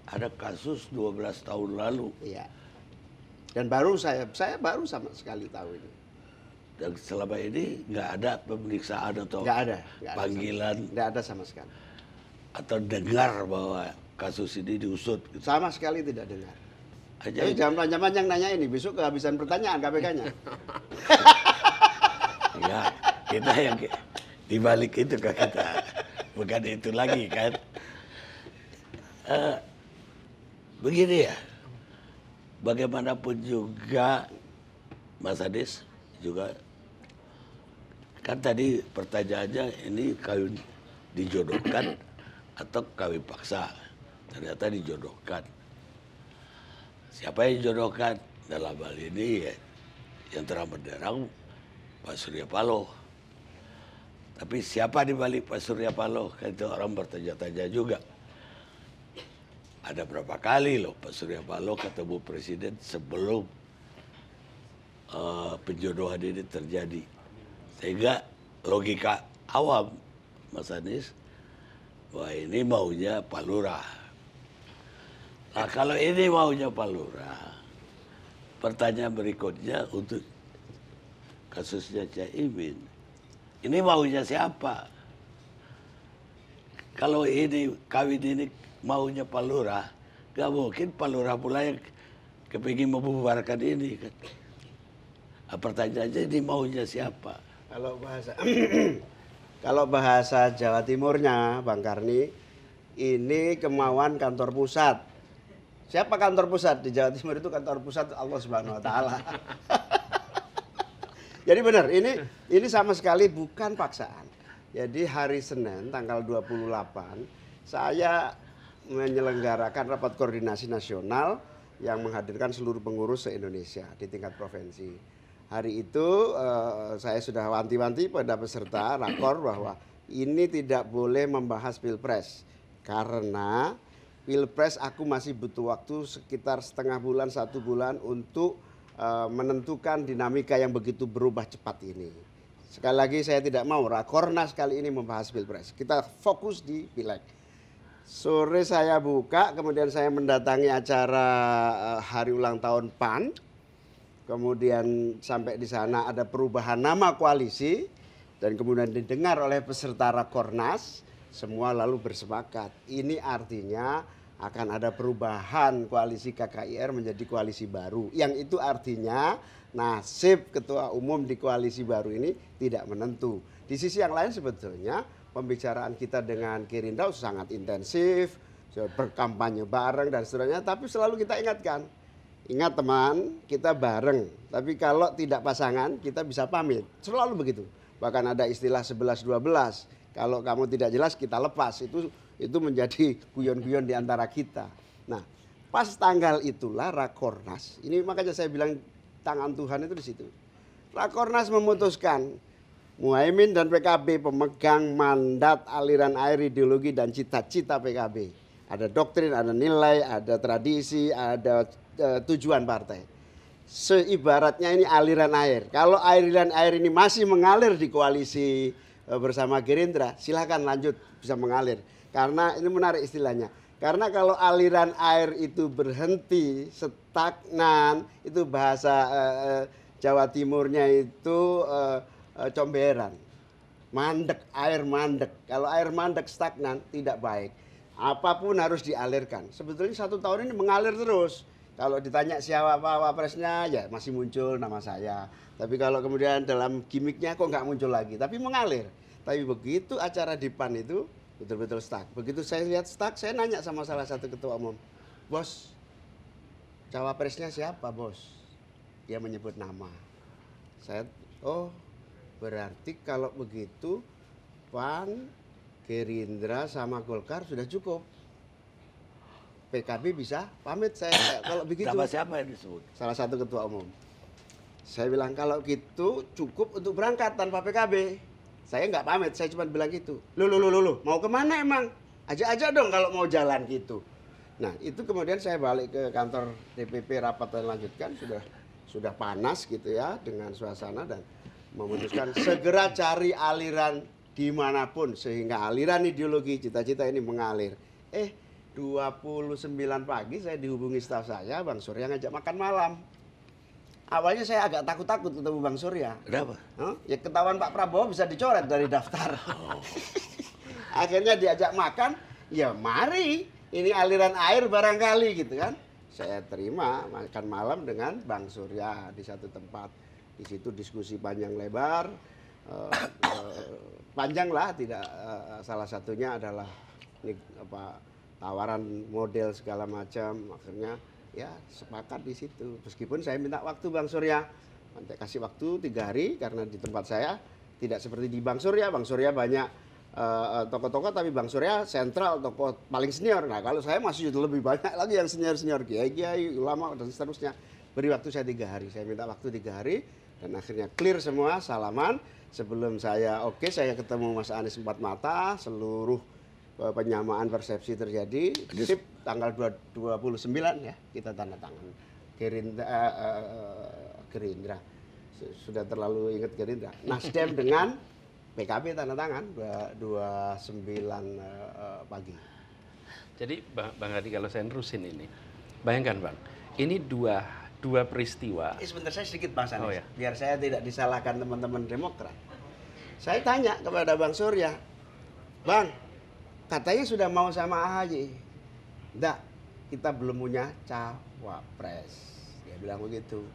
ada kasus 12 tahun lalu. Iya. Dan baru saya baru sama sekali tahu ini. Dan selama ini nggak ada pemeriksaan atau panggilan. Nggak ada sama sekali. Atau dengar bahwa kasus ini diusut. Gitu. Sama sekali tidak dengar. Aja. Jangan panjang-panjang nanya ini, besok kehabisan pertanyaan KPK-nya. Ya, kita yang dibalik itu kan kita. Bukan itu lagi kan. Begini ya, bagaimanapun juga Mas Adis juga kan tadi pertanyaannya ini kawin dijodohkan atau kawin paksa. Ternyata dijodohkan. Siapa yang dijodohkan? Dalam hal ini ya, yang terang benderang Pak Surya Paloh. Tapi siapa di balik Pak Surya Paloh? Kan itu orang bertanya-tanya juga. Ada berapa kali loh Pak Surya Paloh ketemu presiden sebelum penjodohan ini terjadi. Sehingga logika awam Mas Anies, wah ini maunya Pak Lurah. Nah kalau ini maunya Pak Lurah, pertanyaan berikutnya untuk kasusnya Caimin, ini maunya siapa? Kalau ini kawin ini maunya Pak Lurah, gak mungkin Pak Lurah pula yang kepingin membubarkan ini kan. Nah, pertanyaannya ini maunya siapa? Kalau bahasa Jawa Timurnya, Bang Karni, ini kemauan kantor pusat. Siapa kantor pusat di Jawa Timur? Itu kantor pusat Allah Subhanahu Wa Taala. Jadi benar, ini sama sekali bukan paksaan. Jadi hari Senin tanggal 28 saya menyelenggarakan rapat koordinasi nasional yang menghadirkan seluruh pengurus se-Indonesia di tingkat provinsi. Hari itu saya sudah wanti-wanti pada peserta rakor bahwa ini tidak boleh membahas pilpres. Karena pilpres aku masih butuh waktu sekitar setengah bulan, 1 bulan untuk menentukan dinamika yang begitu berubah cepat ini. Sekali lagi saya tidak mau Rakornas kali ini membahas pilpres. Kita fokus di pileg. Sore saya buka, kemudian saya mendatangi acara hari ulang tahun PAN. Kemudian sampai di sana ada perubahan nama koalisi dan kemudian didengar oleh peserta Rakornas, semua lalu bersepakat. Ini artinya akan ada perubahan koalisi KKIR menjadi koalisi baru. Yang itu artinya nasib ketua umum di koalisi baru ini tidak menentu. Di sisi yang lain sebetulnya pembicaraan kita dengan Gerindra sangat intensif, berkampanye bareng dan seterusnya, tapi selalu kita ingatkan. Ingat teman, kita bareng. Tapi kalau tidak pasangan, kita bisa pamit. Selalu begitu. Bahkan ada istilah 11-12. Kalau kamu tidak jelas, kita lepas. Itu menjadi guyon-guyon di antara kita. Nah, pas tanggal itulah Rakornas. Ini makanya saya bilang tangan Tuhan itu di situ. Rakornas memutuskan Muhaimin dan PKB pemegang mandat aliran air ideologi dan cita-cita PKB. Ada doktrin, ada nilai, ada tradisi, ada tujuan partai. seibaratnya ini aliran air. Kalau aliran air ini masih mengalir di koalisi bersama Gerindra, silakan lanjut bisa mengalir. Karena ini menarik istilahnya. Karena kalau aliran air itu berhenti, stagnan, itu bahasa Jawa Timurnya itu comberan. Mandek, air mandek. Kalau air mandek stagnan tidak baik. Apapun harus dialirkan. Sebetulnya 1 tahun ini mengalir terus. Kalau ditanya siapa wapresnya, ya masih muncul nama saya. Tapi kalau kemudian dalam gimmicknya kok nggak muncul lagi. Tapi mengalir. Tapi begitu acara di PAN itu betul-betul stuck. Begitu saya lihat stuck, saya nanya sama salah satu ketua umum, bos, cawapresnya siapa bos? Dia menyebut nama. Saya, oh berarti kalau begitu PAN, Gerindra sama Golkar sudah cukup. PKB bisa pamit saya kalau begitu. Sama siapa yang disebut? Salah satu ketua umum. Saya bilang kalau gitu cukup untuk berangkat tanpa PKB. Saya nggak pamit, saya cuma bilang gitu. Loh, mau kemana emang? Ajak-ajak dong kalau mau jalan gitu. Nah itu kemudian saya balik ke kantor DPP rapat dan lanjutkan, sudah panas gitu ya dengan suasana dan memutuskan segera cari aliran dimanapun sehingga aliran ideologi cita-cita ini mengalir. 29 pagi saya dihubungi staf saya, Bang Surya ngajak makan malam. Awalnya saya agak takut-takut ketemu Bang Surya. Kenapa? Ya ketahuan Pak Prabowo bisa dicoret dari daftar. Akhirnya diajak makan, ya mari ini aliran air barangkali gitu kan. Saya terima makan malam dengan Bang Surya di satu tempat. Di situ diskusi panjang lebar, panjang lah, tidak salah satunya adalah ini, tawaran model segala macam. Akhirnya ya sepakat di situ. Meskipun saya minta waktu Bang Surya, nanti kasih waktu 3 hari karena di tempat saya tidak seperti di Bang Surya. Bang Surya banyak tokoh-tokoh, tapi Bang Surya sentral, tokoh paling senior. Nah kalau saya masih lebih banyak lagi yang senior-senior, kiai-kiai, ulama dan seterusnya. Beri waktu saya 3 hari. Saya minta waktu 3 hari dan akhirnya clear semua, salaman. Sebelum saya saya ketemu Mas Anies 4 mata, seluruh penyamaan persepsi terjadi. Sip, tanggal 29 ya kita tanda tangan. Gerindra sudah terlalu ingat Gerindra. Nasdem dengan PKB tanda tangan 29 pagi. Jadi Bang Hadi kalau saya nerusin ini, bayangkan Bang, ini dua peristiwa. Sebentar saya sedikit Mas Anies, Oh, ya. biar saya tidak disalahkan teman-teman Demokrat. Saya tanya kepada Bang Surya, Bang, katanya sudah mau sama AHY. Enggak, kita belum punya cawapres. Dia bilang begitu.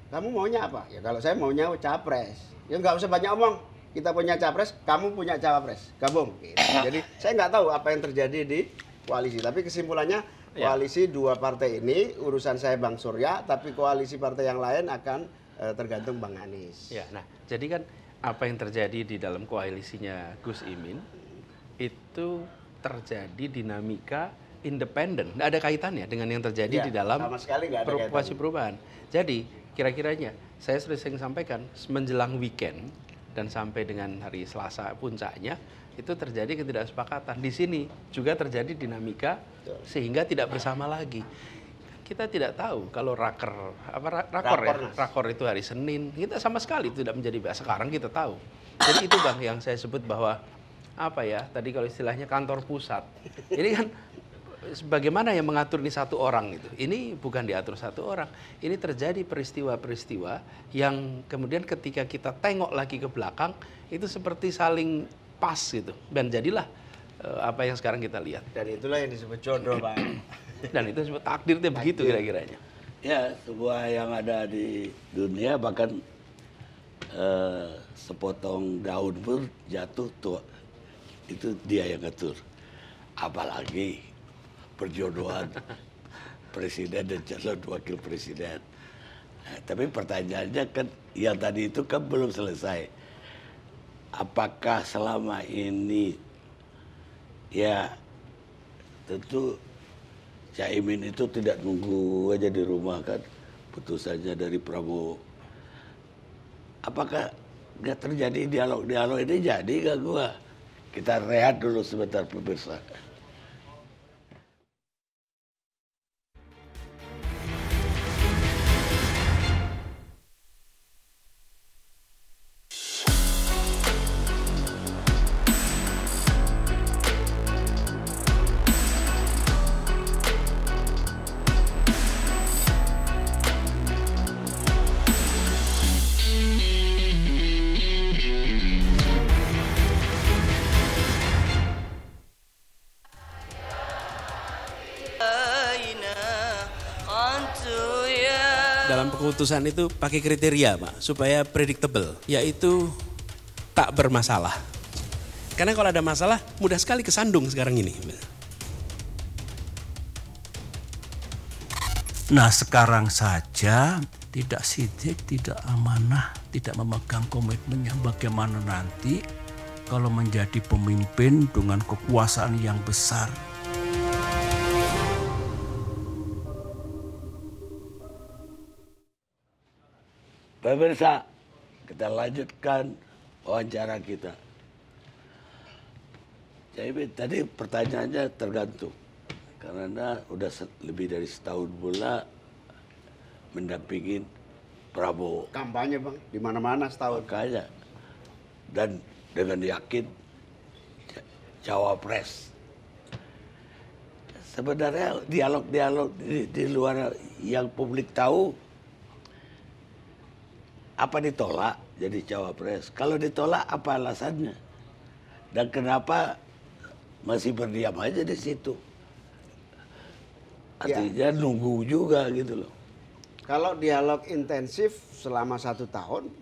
Kamu maunya apa? Ya kalau saya maunya capres. Ya nggak usah banyak omong. Kita punya capres, kamu punya cawapres. Gabung. Gitu. Jadi saya nggak tahu apa yang terjadi di koalisi. Tapi kesimpulannya koalisi 2 partai ini urusan saya Bang Surya. Tapi koalisi partai yang lain akan tergantung Bang Anies. Ya, nah jadi kan apa yang terjadi di dalam koalisinya Gus Imin itu terjadi dinamika independen, nggak ada kaitannya dengan yang terjadi di dalam sama sekali nggak ada koalisi perubahan. Jadi kira-kiranya saya sering sampaikan menjelang weekend dan sampai dengan hari Selasa puncaknya itu terjadi ketidaksepakatan. Di sini juga terjadi dinamika sehingga tidak bersama lagi. Kita tidak tahu kalau rakor itu hari Senin, kita sama sekali tidak menjadi bahas. Sekarang kita tahu. Jadi itu Bang yang saya sebut bahwa tadi kalau istilahnya kantor pusat. Ini kan bagaimana yang mengatur ini satu orang itu. Ini bukan diatur satu orang. Ini terjadi peristiwa-peristiwa yang kemudian ketika kita tengok lagi ke belakang itu seperti saling pas gitu. Dan jadilah apa yang sekarang kita lihat. Dan itulah yang disebut jodoh, Pak. Dan itu disebut takdir itu begitu kira-kiranya. Ya, sebuah yang ada di dunia bahkan sepotong daun pun jatuh tua. Itu dia yang ngatur. Apalagi perjodohan presiden dan calon wakil presiden. Nah, tapi pertanyaannya kan yang tadi itu kan belum selesai. Apakah selama ini ya tentu Caimin itu tidak nunggu aja di rumah kan putusannya dari Prabowo. Apakah nggak terjadi dialog ini jadi nggak gua? Kita rehat dulu sebentar pemirsa. dalam keputusan itu pakai kriteria Pak, supaya predictable, yaitu tak bermasalah. Karena kalau ada masalah, mudah sekali kesandung sekarang ini. Nah sekarang saja tidak sidik, tidak amanah, tidak memegang komitmennya, bagaimana nanti kalau menjadi pemimpin dengan kekuasaan yang besar. Pemirsa, kita lanjutkan wawancara kita. Jadi tadi pertanyaannya tergantung. Karena udah lebih dari setahun pula mendampingin Prabowo. Kampanye Bang, di mana-mana setahun. Makanya. Dan dengan yakin cawapres. Sebenarnya dialog-dialog di luar yang publik tahu, apa ditolak jadi cawapres? Kalau ditolak apa alasannya? Dan kenapa masih berdiam aja di situ? Artinya nunggu juga gitu loh. Kalau dialog intensif selama 1 tahun,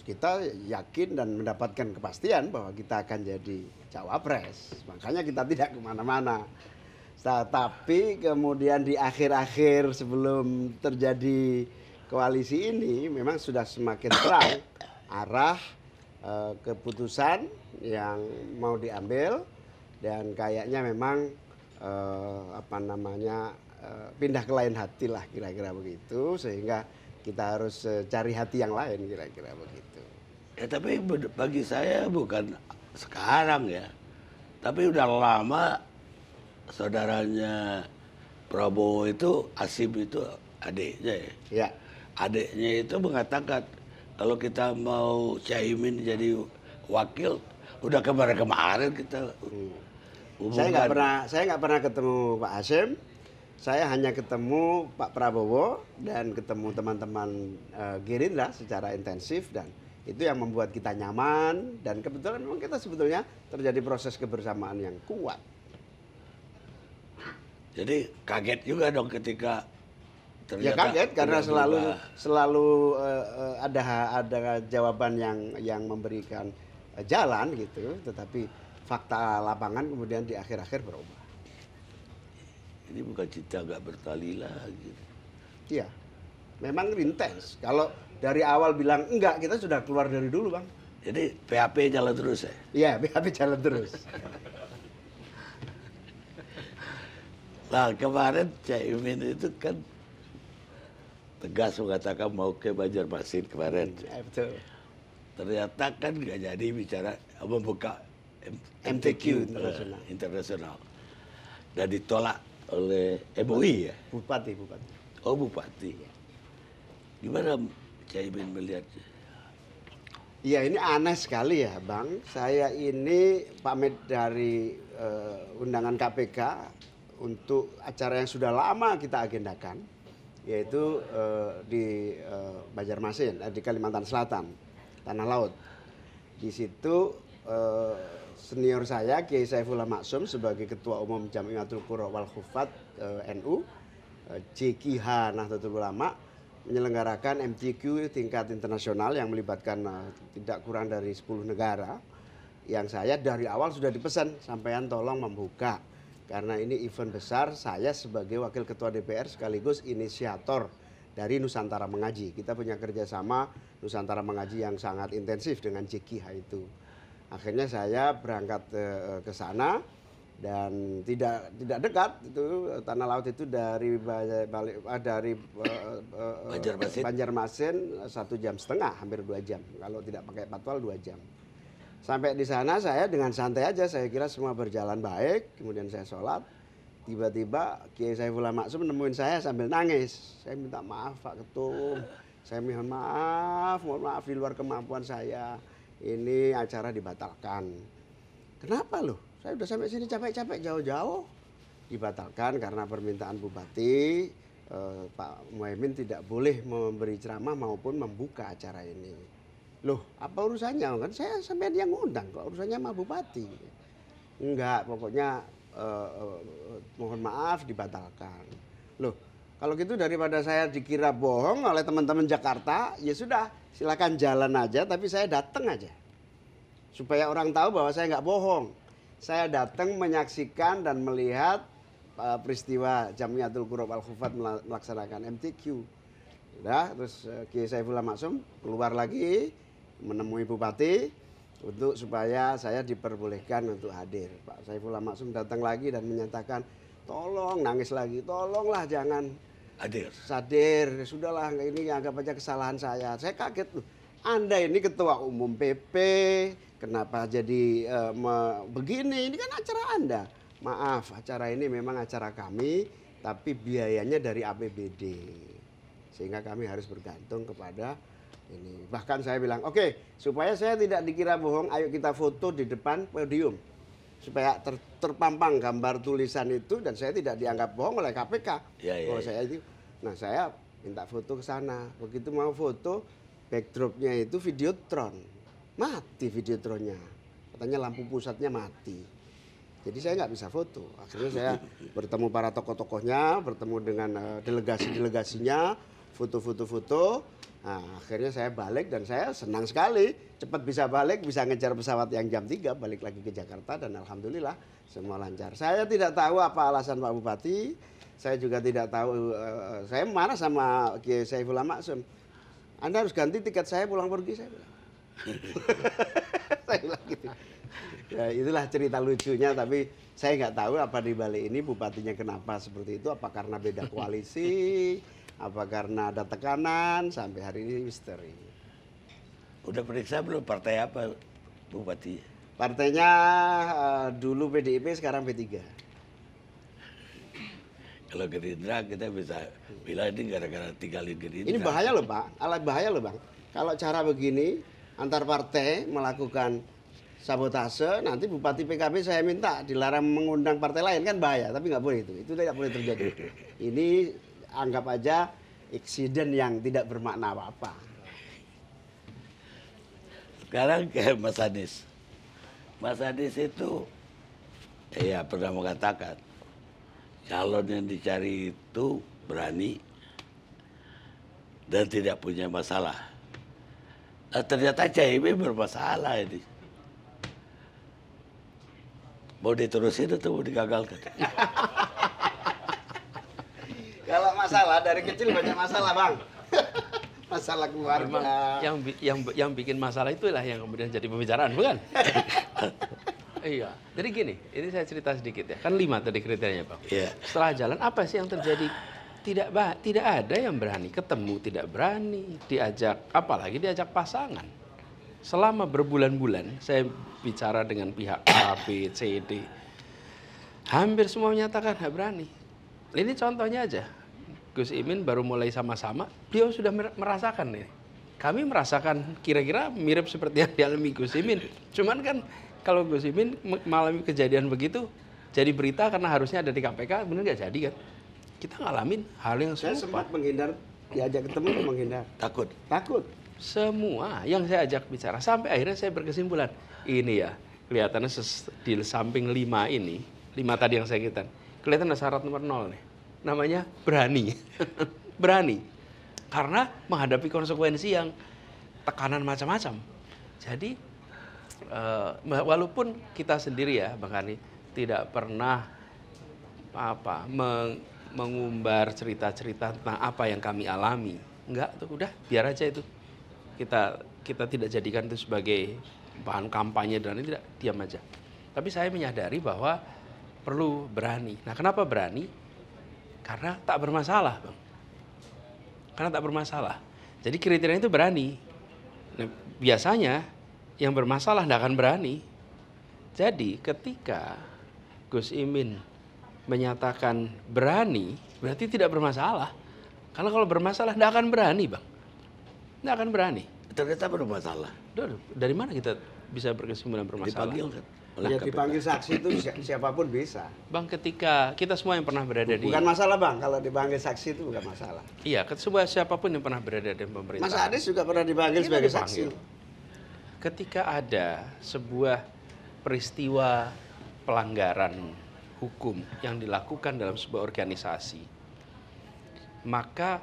kita yakin dan mendapatkan kepastian bahwa kita akan jadi cawapres. Makanya kita tidak kemana-mana. Tapi kemudian di akhir-akhir sebelum terjadi koalisi ini, memang sudah semakin terang arah keputusan yang mau diambil, dan kayaknya memang pindah ke lain hati lah, kira-kira begitu, sehingga kita harus cari hati yang lain, kira-kira begitu. Ya tapi bagi saya bukan sekarang ya, tapi udah lama saudaranya Prabowo itu, Hasim itu adiknya ya. Ya. Adiknya itu mengatakan kalau kita mau Caimin jadi wakil, udah kemarin kita. Saya nggak pernah ketemu Pak Hasim. Saya hanya ketemu Pak Prabowo dan ketemu teman-teman Gerindra secara intensif, dan itu yang membuat kita nyaman, dan kebetulan memang kita sebetulnya terjadi proses kebersamaan yang kuat. Jadi kaget juga dong ketika ya kaget karena selalu ada jawaban yang memberikan jalan gitu, tetapi fakta lapangan kemudian di akhir-akhir berubah. Ini bukan cinta gak bertali lagi. Iya, memang intens. Kalau dari awal bilang enggak, kita sudah keluar dari dulu Bang. Jadi PHP jalan terus ya? Iya, PHP jalan terus. Nah kemarin Caimin itu kan tegas mengatakan mau ke Banjarmasin kemarin. Betul. Ternyata kan nggak jadi bicara membuka MTQ internasional. Dan ditolak oleh MUI ya? Bupati. Oh Bupati. Gimana Caimin melihatnya? Iya, ini aneh sekali ya Bang. Saya ini pamit dari undangan KPK untuk acara yang sudah lama kita agendakan, yaitu di Banjarmasin, di Kalimantan Selatan, Tanah Laut. Di situ senior saya Kiai Saifullah Maksum sebagai Ketua Umum Jamiatul Qurra wal Hufat NU, JKH Nahdlatul Ulama, menyelenggarakan MTQ tingkat internasional yang melibatkan tidak kurang dari 10 negara, yang saya dari awal sudah dipesan, sampean tolong membuka, karena ini event besar. Saya sebagai Wakil Ketua DPR sekaligus inisiator dari Nusantara Mengaji. Kita punya kerjasama Nusantara Mengaji yang sangat intensif dengan JKH itu. Akhirnya saya berangkat ke sana, dan tidak dekat itu, Tanah Laut itu dari Banjarmasin 1,5 jam, hampir 2 jam. Kalau tidak pakai patwal 2 jam. Sampai di sana saya dengan santai aja, saya kira semua berjalan baik. Kemudian saya sholat, tiba-tiba Kiai Saifullah Maksum nemuin saya sambil nangis. Saya minta maaf Pak Ketum, saya mohon maaf di luar kemampuan saya. Ini acara dibatalkan. Kenapa loh? Saya udah sampai sini capek-capek jauh-jauh. Dibatalkan karena permintaan Bupati, Pak Muhaimin tidak boleh memberi ceramah maupun membuka acara ini. Loh, apa urusannya? Kan saya sampai yang ngundang, kok urusannya sama Bupati. Enggak, pokoknya mohon maaf dibatalkan. Loh, Kalau gitu daripada saya dikira bohong oleh teman-teman Jakarta, ya sudah silakan jalan aja, tapi saya datang aja. Supaya orang tahu bahwa saya nggak bohong. Saya datang menyaksikan dan melihat peristiwa Jamiatul Qurab Al-Khufat melaksanakan MTQ. Udah, terus Kiai Saifullah Maksum keluar lagi menemui Bupati untuk supaya saya diperbolehkan untuk hadir. Pak Saifullah Maksum datang lagi dan menyatakan, tolong, nangis lagi, tolonglah jangan hadir. Sudahlah, ini anggap aja kesalahan saya. Saya kaget loh. Anda ini ketua umum PP, kenapa jadi begini? Ini kan acara Anda. Maaf, acara ini memang acara kami, tapi biayanya dari APBD. Sehingga kami harus bergantung kepada ini. Bahkan saya bilang, oke, supaya saya tidak dikira bohong, ayo kita foto di depan podium. Supaya terpampang gambar tulisan itu dan saya tidak dianggap bohong oleh KPK. Kalau saya itu, nah saya minta foto ke sana. Begitu mau foto, backdropnya itu Videotron, mati Videotronnya. Katanya lampu pusatnya mati. Jadi saya nggak bisa foto. Akhirnya saya bertemu para tokoh-tokohnya, bertemu dengan delegasi-delegasinya, foto-foto. Nah, akhirnya saya balik dan saya senang sekali. Cepat bisa balik, bisa ngejar pesawat yang jam 3, balik lagi ke Jakarta dan alhamdulillah semua lancar. Saya tidak tahu apa alasan Pak Bupati. Saya juga tidak tahu, saya marah sama Kiai Saifullah Maksum. Anda harus ganti tiket saya pulang pergi, saya bilang. Saya bilang gitu. Ya, itulah cerita lucunya, tapi saya nggak tahu apa di balik ini bupatinya kenapa seperti itu. Apa karena beda koalisi, apa karena ada tekanan, sampai hari ini misteri. Udah periksa belum partai apa bupati? Partainya dulu PDIP, sekarang P3. Kalau Gerindra kita bisa bilang ini gara-gara tinggalin Gerindra. Ini bahaya loh Pak, bahaya loh Bang. Kalau cara begini antar partai melakukan sabotase, nanti Bupati PKB saya minta dilarang mengundang partai lain, kan bahaya. Tapi nggak boleh itu tidak boleh terjadi. Ini anggap aja insiden yang tidak bermakna apa-apa. Sekarang kayak Mas Anies. Mas Anies itu pernah mengatakan calon yang dicari itu berani dan tidak punya masalah. Ternyata CIB bermasalah ini. Mau diterusin atau mau digagalkan? Kalau masalah dari kecil banyak masalah Bang. Masalah keluarga. Yang bikin masalah itulah yang kemudian jadi pembicaraan, bukan? Iya. Jadi gini, ini saya cerita sedikit ya. Kan 5 tadi kriterianya Bang. Iya. Setelah jalan apa sih yang terjadi? Tidak ada yang berani ketemu, tidak berani diajak, apalagi diajak pasangan. Selama berbulan-bulan saya bicara dengan pihak A, B, C, D. Hampir semua menyatakan nggak berani. Ini contohnya aja. Gus Imin baru mulai sama-sama, beliau sudah merasakan nih. Kami merasakan kira-kira mirip seperti yang dialami Gus Imin. Cuman kan kalau Gus Imin mengalami kejadian begitu, jadi berita karena harusnya ada di KPK, bener nggak jadi kan? Kita ngalamin hal yang serupa. Saya sempat menghindar, diajak ketemu menghindar. Takut. Semua yang saya ajak bicara, sampai akhirnya saya berkesimpulan. Ini ya, kelihatannya di samping 5 ini, 5 tadi yang saya katakan, kelihatan ada syarat nomor 0 nih. Namanya berani. Berani. Karena menghadapi konsekuensi yang tekanan macam-macam. Jadi, walaupun kita sendiri ya, Bang Hani, tidak pernah mengumbar cerita-cerita tentang apa yang kami alami. Enggak, tuh udah biar aja itu. Kita tidak jadikan itu sebagai bahan kampanye dan ini tidak, diam aja. Tapi saya menyadari bahwa perlu berani. Nah, kenapa berani? Karena tak bermasalah, Bang. Karena tak bermasalah. Jadi kriterianya itu berani. Nah, biasanya yang bermasalah tidak akan berani. Jadi ketika Gus Imin menyatakan berani, berarti tidak bermasalah. Karena kalau bermasalah tidak akan berani, Bang. Tidak akan berani. Ternyata bermasalah. Dari mana kita bisa berkesimpulan bermasalah? Dipanggil kan? Ya dipanggil saksi itu siapapun bisa. Bang, ketika kita semua yang pernah berada di... Bukan masalah Bang, kalau dipanggil saksi itu bukan masalah. Iya, siapapun yang pernah berada di pemerintahan. Mas Anies juga pernah dipanggil sebagai saksi. Ketika ada sebuah peristiwa pelanggaran hukum yang dilakukan dalam sebuah organisasi, maka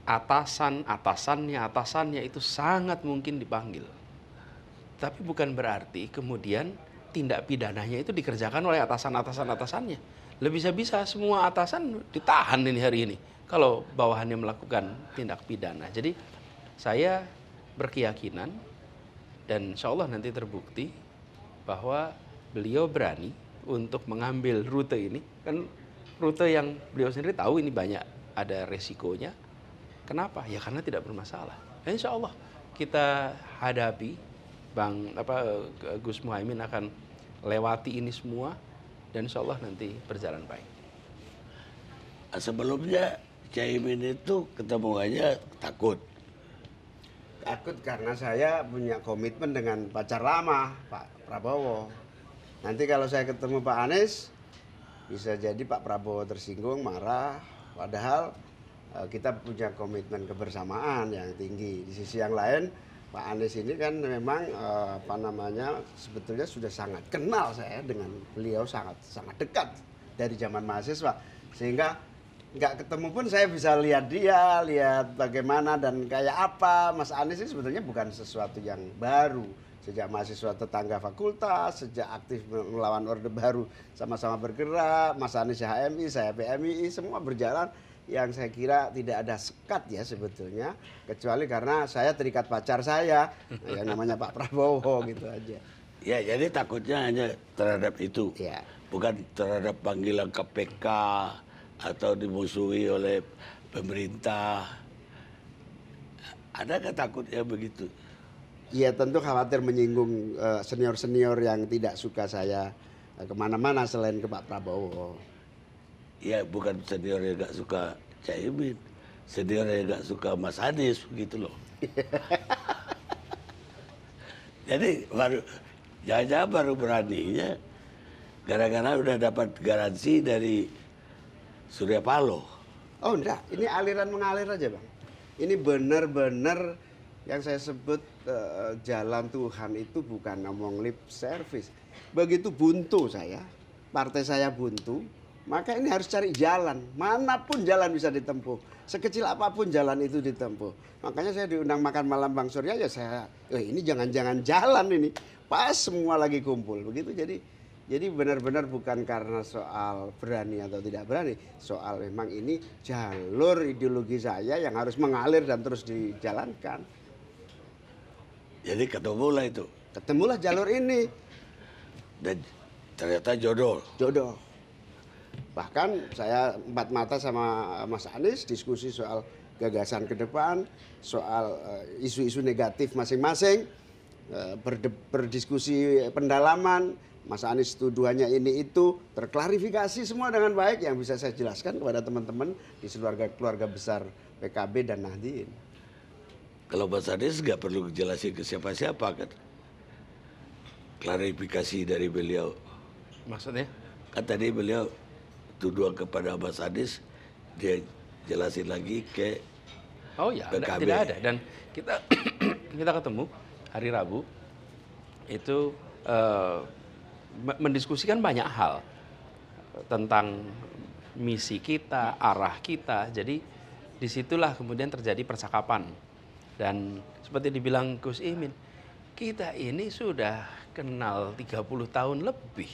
atasannya itu sangat mungkin dipanggil. Tapi bukan berarti kemudian tindak pidananya itu dikerjakan oleh atasannya. Bisa-bisa semua atasan ditahan ini hari ini kalau bawahannya melakukan tindak pidana. Jadi saya berkeyakinan dan insya Allah nanti terbukti bahwa beliau berani untuk mengambil rute ini. Kan rute yang beliau sendiri tahu ini banyak ada resikonya. Kenapa? Ya karena tidak bermasalah. Dan insya Allah kita hadapi, Gus Muhaimin akan lewati ini semua dan insya Allah nanti berjalan baik. Sebelumnya Caimin itu ketemuannya takut. Takut karena saya punya komitmen dengan pacar lama, Pak Prabowo. Nanti kalau saya ketemu Pak Anies, bisa jadi Pak Prabowo tersinggung, marah. Padahal kita punya komitmen kebersamaan yang tinggi. Di sisi yang lain, Pak Anies ini kan memang sebetulnya sudah sangat kenal saya dengan beliau, sangat dekat dari zaman mahasiswa, sehingga nggak ketemu pun saya bisa lihat dia, lihat bagaimana dan kayak apa. Mas Anies ini sebetulnya bukan sesuatu yang baru. Sejak mahasiswa tetangga fakultas, sejak aktif melawan Orde Baru sama-sama bergerak, Mas Anies HMI, saya PMI, semua berjalan. Yang saya kira tidak ada sekat ya sebetulnya, kecuali karena saya terikat pacar saya, yang namanya Pak Prabowo gitu aja. Ya, jadi takutnya hanya terhadap itu, ya. Bukan terhadap panggilan KPK atau dimusuhi oleh pemerintah. Adakah takutnya begitu? Ya tentu khawatir menyinggung senior-senior yang tidak suka saya kemana-mana selain ke Pak Prabowo. Ya bukan senior yang gak suka Caimin, senior yang gak suka Mas Anies gitu loh. Jadi jangan-jangan baru beraninya gara-gara udah dapat garansi dari Surya Paloh. Oh enggak, ini aliran mengalir aja Bang. Ini benar-benar yang saya sebut jalan Tuhan itu bukan ngomong lip service. Begitu buntu saya, partai saya buntu, maka ini harus cari jalan. Manapun jalan bisa ditempuh. Sekecil apapun jalan itu ditempuh. Makanya saya diundang makan malam Bang Surya, ya saya, ini jangan-jangan jalan ini. Pas semua lagi kumpul. Begitu jadi benar-benar bukan karena soal berani atau tidak berani. Soal memang ini jalur ideologi saya yang harus mengalir dan terus dijalankan. Jadi ketemulah itu. Ketemulah jalur ini. Dan ternyata jodoh. Jodoh. Bahkan saya empat mata sama Mas Anies diskusi soal gagasan ke depan, soal isu-isu negatif masing-masing, berdiskusi pendalaman. Mas Anies tuduhannya ini itu terklarifikasi semua dengan baik yang bisa saya jelaskan kepada teman-teman di keluarga besar PKB dan Nahdien. Kalau Mas Anies nggak perlu jelasin ke siapa-siapa kan? Klarifikasi dari beliau. Maksudnya? Kan tadi beliau tuduhan kepada Mas Anies, dia jelasin lagi ke PKB. Tidak ada. Dan kita ketemu hari Rabu itu mendiskusikan banyak hal tentang misi kita, arah kita. Jadi disitulah kemudian terjadi percakapan. Dan seperti dibilang Gus Imin, kita ini sudah kenal 30 tahun lebih.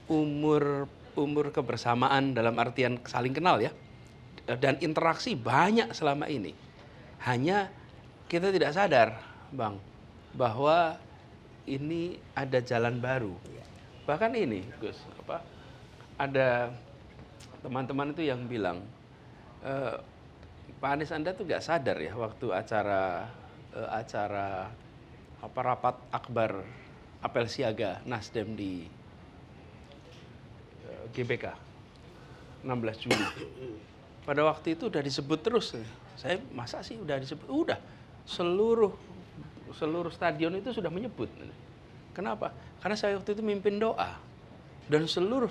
Umur kebersamaan dalam artian saling kenal ya. Dan interaksi banyak selama ini. Hanya kita tidak sadar, Bang, bahwa ini ada jalan baru. Bahkan ini, Gus, ada teman-teman itu yang bilang, Pak Anies Anda tuh nggak sadar ya waktu acara rapat akbar apel siaga Nasdem di GBK 16 Juli. Pada waktu itu udah disebut terus. Saya masa sih udah disebut? Udah. Seluruh stadion itu sudah menyebut. Kenapa? Karena saya waktu itu mimpin doa. Dan seluruh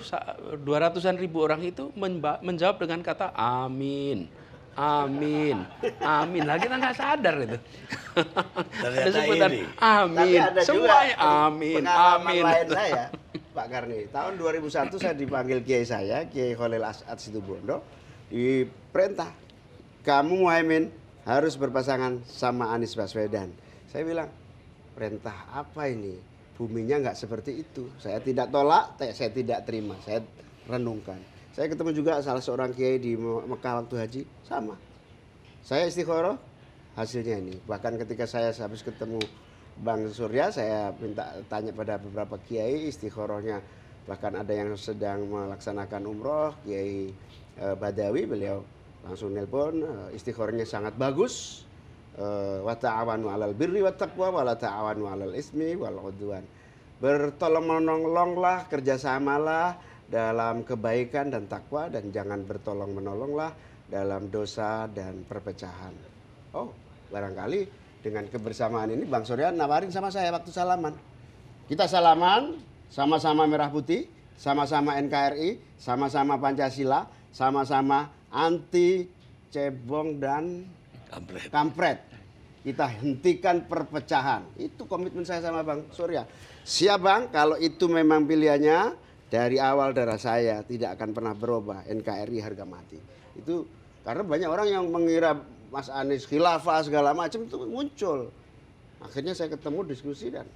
200-an ribu orang itu menjawab dengan kata amin. Amin. Amin. Lagi kita nggak sadar itu. Ternyata ada sebutan ini. amin. Tapi ada semuanya juga amin. Pengalaman Amin. lain saya, Pak Karni. Tahun 2001 saya dipanggil kiai saya, Kiai Khalil As'ad Situbondo, diperintah kamu Muhaimin harus berpasangan sama Anies Baswedan. Saya bilang, perintah apa ini? Buminya nggak seperti itu. Saya tidak tolak, saya tidak terima. Saya renungkan. Saya ketemu juga salah seorang kiai di Mekah waktu haji, sama. Saya istikharah, hasilnya ini. Bahkan ketika saya habis ketemu Bang Surya, saya minta tanya pada beberapa kiai istikharahnya. Bahkan ada yang sedang melaksanakan umroh, Kiai Badawi, beliau langsung nelpon, istikharahnya sangat bagus. Wa ta'awanu 'alal birri wat taqwa wa la ta'awanu 'alal ismi wal 'udwan. Bertolong menolonglah, kerjasamalah dalam kebaikan dan takwa, dan jangan bertolong menolonglah dalam dosa dan perpecahan. Oh, barangkali dengan kebersamaan ini Bang Surya nawarin sama saya waktu salaman. Kita salaman, sama-sama merah putih, sama-sama NKRI, sama-sama Pancasila, sama-sama anti cebong dan kampret. Kita hentikan perpecahan. Itu komitmen saya sama Bang Surya. Siap Bang, kalau itu memang pilihannya, dari awal darah saya tidak akan pernah berubah. NKRI harga mati. Itu karena banyak orang yang mengira Mas Anies khilafah segala macam itu muncul. Akhirnya saya ketemu diskusi dan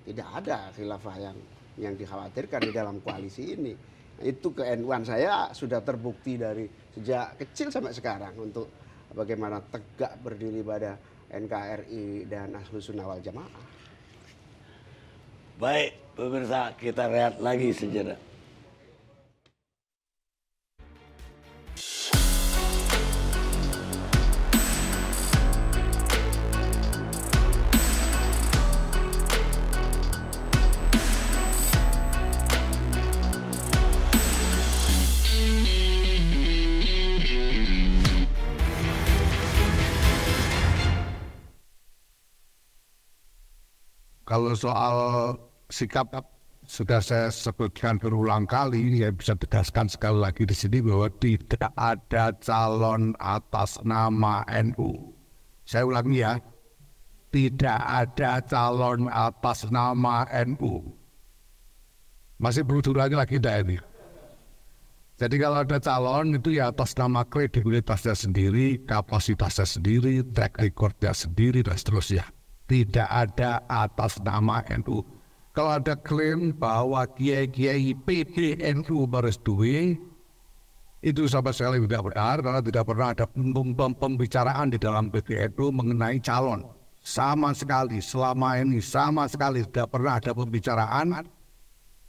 tidak ada khilafah yang dikhawatirkan di dalam koalisi ini. Itu ke-NU-an saya sudah terbukti dari sejak kecil sampai sekarang untuk bagaimana tegak berdiri pada NKRI dan Ahlus Sunnah wal Jamaah. Baik, pemirsa, kita rehat lagi sejenak. Kalau soal sikap sudah saya sebutkan berulang kali, ya bisa tegaskan sekali lagi di sini bahwa tidak ada calon atas nama NU. Saya ulangi ya, tidak ada calon atas nama NU. Masih perlu diulangi lagi enggak ini? Jadi kalau ada calon itu ya atas nama kredibilitasnya sendiri, kapasitasnya sendiri, track recordnya sendiri, dan seterusnya. Tidak ada atas nama NU. Kalau ada klaim bahwa kiai-kiai PBNU merestui, itu sama sekali tidak benar, karena tidak pernah ada pembicaraan di dalam PBNU mengenai calon. Sama sekali, selama ini sama sekali tidak pernah ada pembicaraan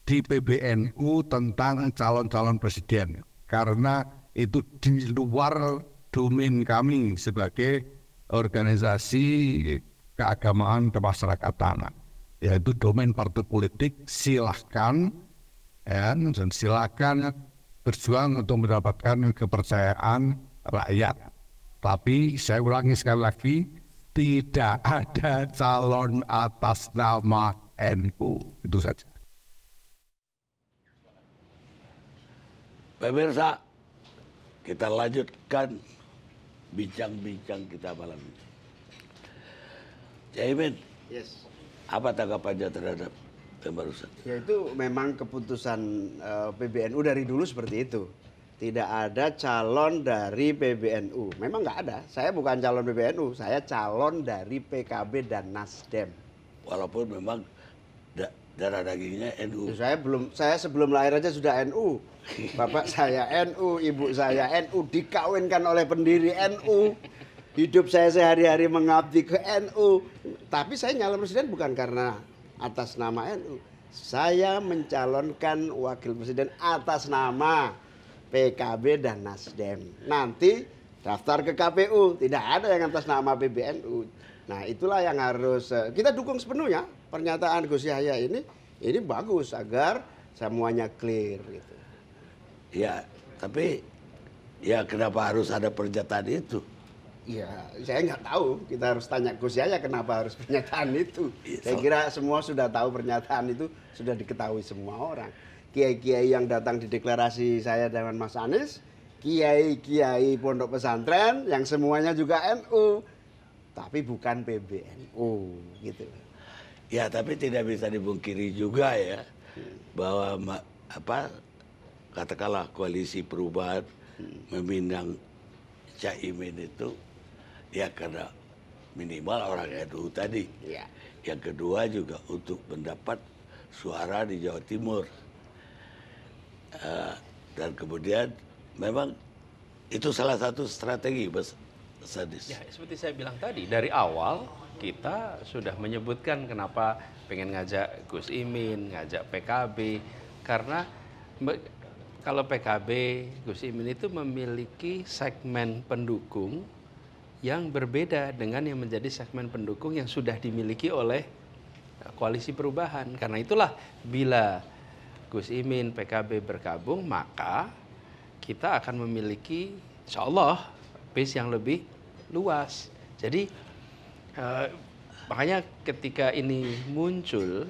di PBNU tentang calon-calon presiden. Karena itu di luar domain kami sebagai organisasi keagamaan kemasyarakatan, yaitu domain partai politik. Silahkan ya, dan silahkan berjuang untuk mendapatkan kepercayaan rakyat. Tapi saya ulangi sekali lagi, tidak ada calon atas nama NU. Itu saja. Pemirsa, kita lanjutkan bincang-bincang kita malam ini. Caimin, Yes. apa tanggapannya terhadap yang barusan? Ya itu memang keputusan PBNU dari dulu seperti itu. Tidak ada calon dari PBNU. Memang nggak ada. Saya bukan calon PBNU, saya calon dari PKB dan Nasdem. Walaupun memang darah dagingnya NU. Saya sebelum lahir aja sudah NU. Bapak saya NU, ibu saya NU, dikawinkan oleh pendiri NU. Hidup saya sehari-hari mengabdi ke NU. Tapi saya nyalon presiden bukan karena atas nama NU. Saya mencalonkan wakil presiden atas nama PKB dan Nasdem. Nanti daftar ke KPU, tidak ada yang atas nama PBNU. Nah itulah yang harus kita dukung sepenuhnya. Pernyataan Gus Yahya ini bagus agar semuanya clear gitu. Ya, tapi ya kenapa harus ada pernyataan itu? Ya, saya nggak tahu. Kita harus tanya Gus Yahya kenapa harus pernyataan itu. Saya kira semua sudah tahu pernyataan itu, sudah diketahui semua orang. Kiai-kiai yang datang di deklarasi saya dengan Mas Anies, kiai-kiai pondok pesantren yang semuanya juga NU, tapi bukan PBNU, gitu. Ya, tapi tidak bisa dipungkiri juga ya bahwa katakanlah koalisi perubahan meminang Caimin itu ya karena minimal orang NU tadi. Ya. Yang kedua juga untuk mendapat suara di Jawa Timur. Dan kemudian memang itu salah satu strategi, Mas Sadis. Ya, seperti saya bilang tadi, dari awal kita sudah menyebutkan kenapa pengen ngajak Gus Imin, ngajak PKB, karena kalau PKB, Gus Imin itu memiliki segmen pendukung yang berbeda dengan yang menjadi segmen pendukung yang sudah dimiliki oleh koalisi perubahan. Karena itulah bila Gus Imin, PKB bergabung, maka kita akan memiliki insya Allah base yang lebih luas. Jadi makanya ketika ini muncul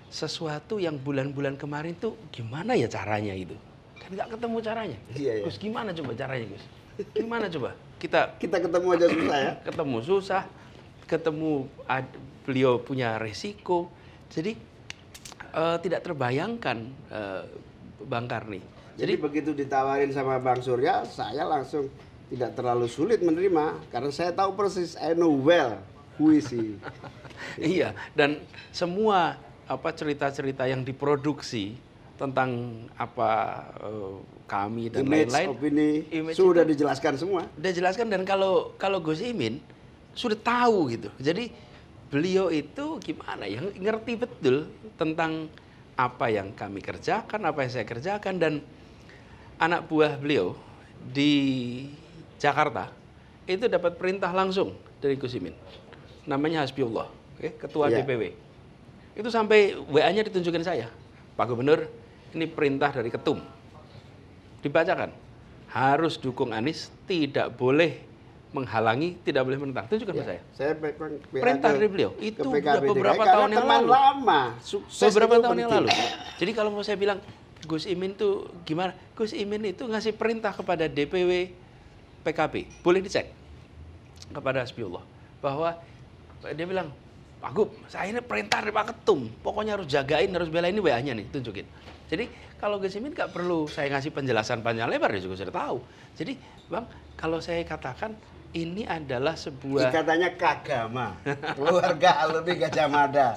sesuatu yang bulan-bulan kemarin tuh gimana ya caranya itu? Kan nggak ketemu caranya. Iya, iya. Gus, gimana coba caranya, Gus? Gimana coba? Kita ketemu aja susah ya. Ketemu susah, ketemu beliau punya resiko. Jadi tidak terbayangkan Bang Karni. Jadi begitu ditawarin sama Bang Surya, saya langsung tidak terlalu sulit menerima karena saya tahu persis, I know well who is he. Iya, dan semua cerita-cerita yang diproduksi tentang kami dan lain-lain, opini image sudah itu dijelaskan semua. Udah jelaskan, dan kalau Gus Imin sudah tahu gitu. Jadi beliau itu gimana ya, ngerti betul tentang apa yang kami kerjakan, apa yang saya kerjakan, dan anak buah beliau di Jakarta itu dapat perintah langsung dari Gus Imin. Namanya Hasbiullah, ketua DPW. Itu sampai WA-nya ditunjukin saya. Pak Gubernur, ini perintah dari ketum. Dibacakan. Harus dukung Anies, tidak boleh menghalangi, tidak boleh menentang. Tunjukkan ke saya. Saya Perintah dari beliau. Itu PKB beberapa DKI, tahun yang teman lalu. lama, sukses Beberapa itu tahun yang penting. lalu. Jadi kalau mau saya bilang Gus Imin tuh gimana? Gus Imin itu ngasih perintah kepada DPW PKB. Boleh dicek kepada Hasbiullah bahwa dia bilang, Pak Gub, saya ini perintah dari Pak Ketum. Pokoknya harus jagain, harus belain, ini WA-nya nih, tunjukin. Jadi kalau Gus Imin nggak perlu saya ngasih penjelasan panjang lebar, dia juga sudah tahu. Jadi Bang, kalau saya katakan ini adalah sebuah Ikatannya kagama, keluarga alumni Gajah Mada.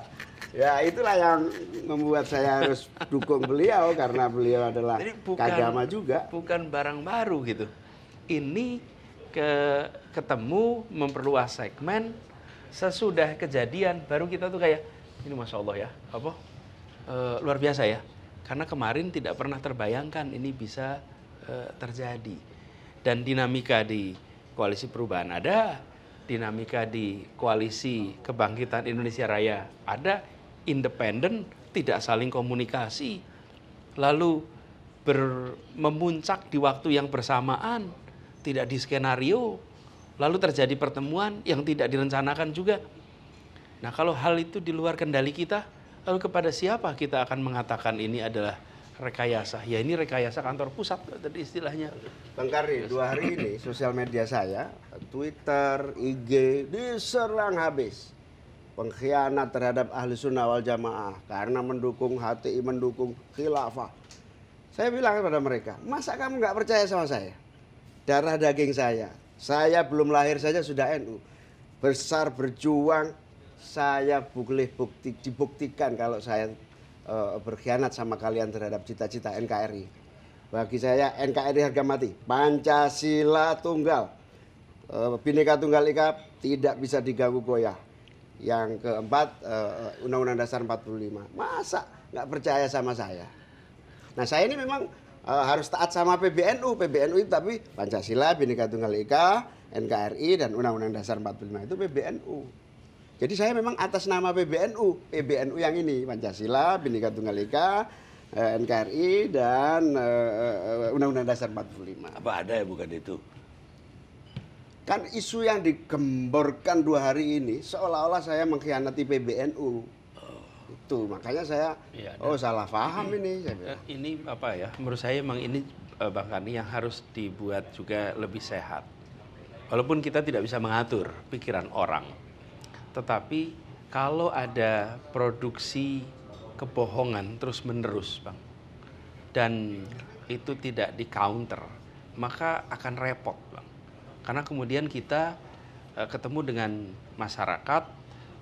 Ya itulah yang membuat saya harus dukung beliau karena beliau adalah kagama juga. Bukan barang baru gitu. Ini ketemu memperluas segmen. Sesudah kejadian baru kita tuh kayak ini Masya Allah ya, luar biasa ya, karena kemarin tidak pernah terbayangkan ini bisa terjadi. Dan dinamika di koalisi perubahan ada, dinamika di koalisi kebangkitan Indonesia Raya ada, independen, tidak saling komunikasi, lalu memuncak di waktu yang bersamaan, tidak di skenario. Lalu terjadi pertemuan yang tidak direncanakan juga. Nah, kalau hal itu di luar kendali kita, lalu kepada siapa kita akan mengatakan ini adalah rekayasa? Ya ini rekayasa kantor pusat tadi istilahnya. Bang Karni, 2 hari ini sosial media saya, Twitter, IG, diserang habis. Pengkhianat terhadap ahli sunnah wal jamaah karena mendukung HTI, mendukung khilafah. Saya bilang kepada mereka, masa kamu nggak percaya sama saya? Darah daging saya belum lahir saja sudah NU. Besar berjuang, saya boleh dibuktikan kalau saya berkhianat sama kalian terhadap cita-cita NKRI. Bagi saya NKRI harga mati. Pancasila tunggal. Bhinneka Tunggal Ika tidak bisa diganggu goyah. Yang keempat, Undang-Undang Dasar 45. Masa nggak percaya sama saya? Nah saya ini memang harus taat sama PBNU. PBNU itu tapi Pancasila, Bhinneka Tunggal Ika, NKRI, dan Undang-Undang Dasar 45 itu PBNU. Jadi saya memang atas nama PBNU. PBNU yang ini, Pancasila, Bhinneka Tunggal Ika, NKRI, dan Undang-Undang Dasar 45. Apa ada ya bukan itu? Kan isu yang digemborkan 2 hari ini seolah-olah saya mengkhianati PBNU. Itu makanya saya salah paham ini. Ini menurut saya memang ini Bang Karni yang harus dibuat juga lebih sehat. Walaupun kita tidak bisa mengatur pikiran orang, tetapi kalau ada produksi kebohongan terus menerus, Bang, dan itu tidak di counter, maka akan repot, Bang. Karena kemudian kita ketemu dengan masyarakat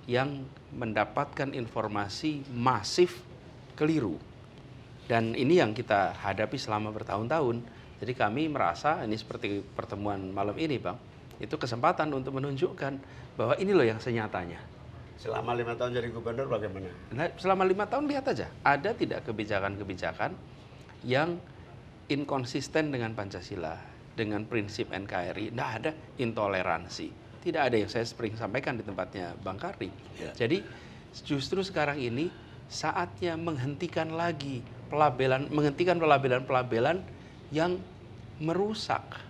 yang mendapatkan informasi masif keliru. Dan ini yang kita hadapi selama bertahun-tahun. Jadi kami merasa, ini seperti pertemuan malam ini Bang, itu kesempatan untuk menunjukkan bahwa ini loh yang senyatanya. Selama 5 tahun jadi gubernur bagaimana? Nah, selama 5 tahun lihat aja, ada tidak kebijakan-kebijakan yang inkonsisten dengan Pancasila, dengan prinsip NKRI, tidak ada intoleransi. Tidak ada yang saya sering sampaikan di tempatnya Bang Karni. Ya. Jadi justru sekarang ini saatnya menghentikan lagi pelabelan-pelabelan yang merusak.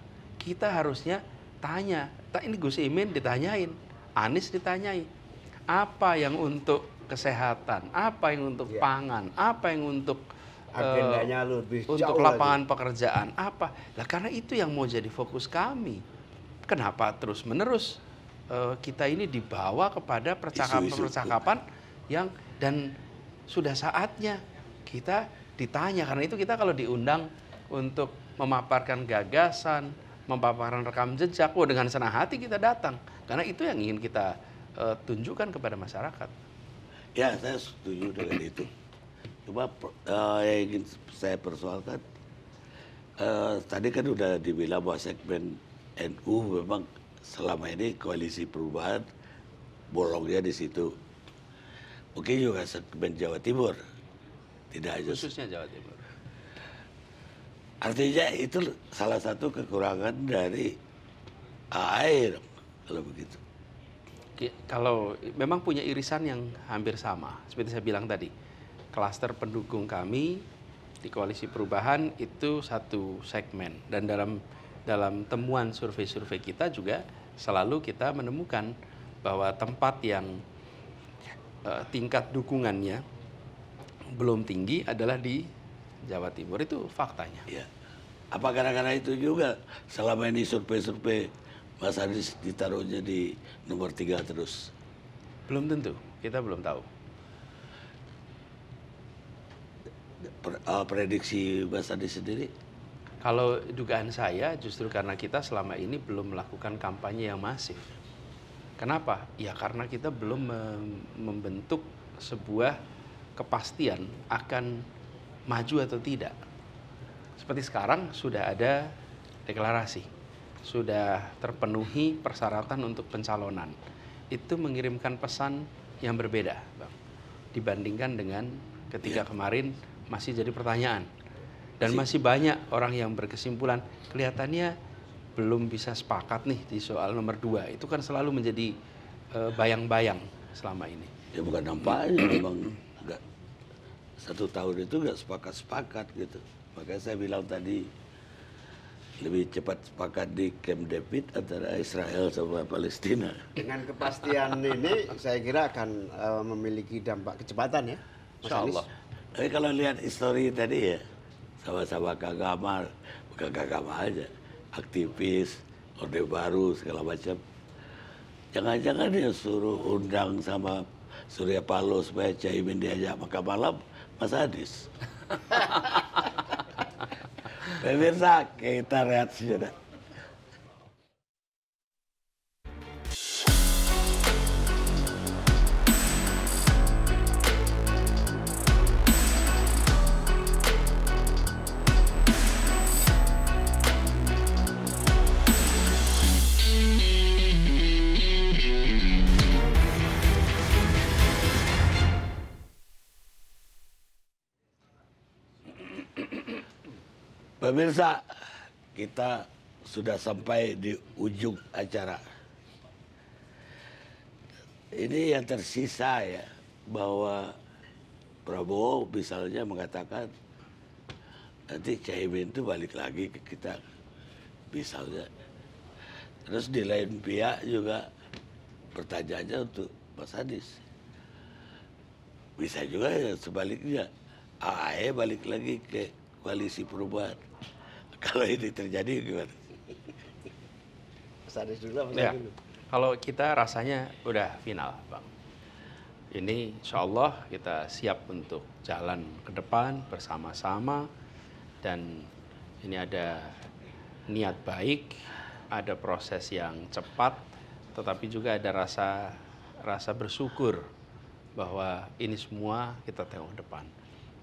Kita harusnya tanya, ini Gus Imin ditanyain, Anies ditanyai, apa yang untuk kesehatan, apa yang untuk pangan, apa yang untuk agendanya lebih jauh untuk lapangan lagi. pekerjaan, apa? Lah karena itu yang mau jadi fokus kami. Kenapa terus-menerus kita ini dibawa kepada percakapan-percakapan yang dan sudah saatnya kita ditanya, karena itu kita kalau diundang untuk memaparkan gagasan, memaparkan rekam jejak, dengan senang hati kita datang, karena itu yang ingin kita tunjukkan kepada masyarakat. Ya, saya setuju dengan itu. Cuma yang ingin saya persoalkan, tadi kan udah dibilang bahwa segmen NU memang selama ini koalisi perubahan bolongnya di situ. Mungkin juga segmen Jawa Timur, tidak aja. Khususnya Jawa Timur. Artinya itu salah satu kekurangan dari air kalau begitu. Kalau memang punya irisan yang hampir sama, seperti saya bilang tadi, klaster pendukung kami di koalisi perubahan itu satu segmen, dan dalam temuan survei-survei kita juga selalu kita menemukan bahwa tempat yang tingkat dukungannya belum tinggi adalah di Jawa Timur, itu faktanya. Ya. Apa gara-gara itu juga selama ini survei-survei Mas Anies ditaruhnya di nomor 3 terus? Belum tentu, kita belum tahu. Prediksi Mas Anies sendiri? Kalau dugaan saya justru karena kita selama ini belum melakukan kampanye yang masif. Kenapa? Ya karena kita belum membentuk sebuah kepastian akan maju atau tidak. Seperti sekarang sudah ada deklarasi, sudah terpenuhi persyaratan untuk pencalonan. Itu mengirimkan pesan yang berbeda, Bang, dibandingkan dengan ketika kemarin masih jadi pertanyaan. Dan masih banyak orang yang berkesimpulan kelihatannya belum bisa sepakat nih di soal nomor 2. Itu kan selalu menjadi bayang-bayang selama ini. Ya bukan nampaknya, memang enggak. 1 tahun itu enggak sepakat-sepakat gitu. Makanya saya bilang tadi lebih cepat sepakat di Camp David antara Israel sama Palestina. Dengan kepastian ini saya kira akan memiliki dampak kecepatan ya, Mas Insya Allah. Anies. Tapi kalau lihat histori tadi ya, sama-sama Kagama, bukan Kagama aja, aktivis, Orde Baru, segala macam. Jangan-jangan dia suruh undang sama Surya Paloh supaya Caimin diajak makan malam, Mas Anies. Pemirsa, kita lihat sejenak. Pemirsa, kita sudah sampai di ujung acara. Ini yang tersisa ya, bahwa Prabowo misalnya mengatakan nanti Caimin itu balik lagi ke kita, misalnya. Terus di lain pihak juga pertanyaannya untuk Mas Anies. Bisa juga ya sebaliknya, AAE balik lagi ke koalisi perubahan. Kalau ini terjadi gimana? Mas Anies dulu, Mas Ya, Anies dulu. kalau kita rasanya udah final, Bang. Ini insya Allah kita siap untuk jalan ke depan bersama-sama, dan ini ada niat baik ada proses yang cepat, tetapi juga ada rasa bersyukur bahwa ini semua kita tengok depan.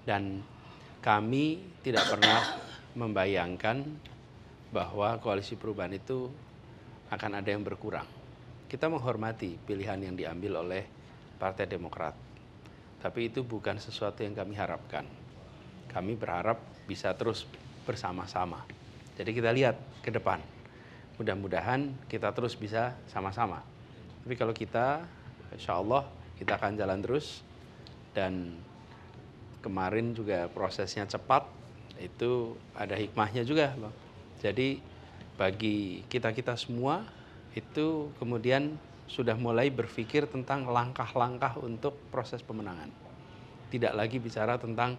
Dan kami tidak pernah membayangkan bahwa koalisi perubahan itu akan ada yang berkurang. Kita menghormati pilihan yang diambil oleh Partai Demokrat, tapi itu bukan sesuatu yang kami harapkan. Kami berharap bisa terus bersama-sama. Jadi kita lihat ke depan. Mudah-mudahan kita terus bisa sama-sama. Tapi kalau kita, insya Allah kita akan jalan terus. Dan kemarin juga prosesnya cepat, itu ada hikmahnya juga, Bang. Jadi bagi kita-kita semua itu kemudian sudah mulai berpikir tentang langkah-langkah untuk proses pemenangan. Tidak lagi bicara tentang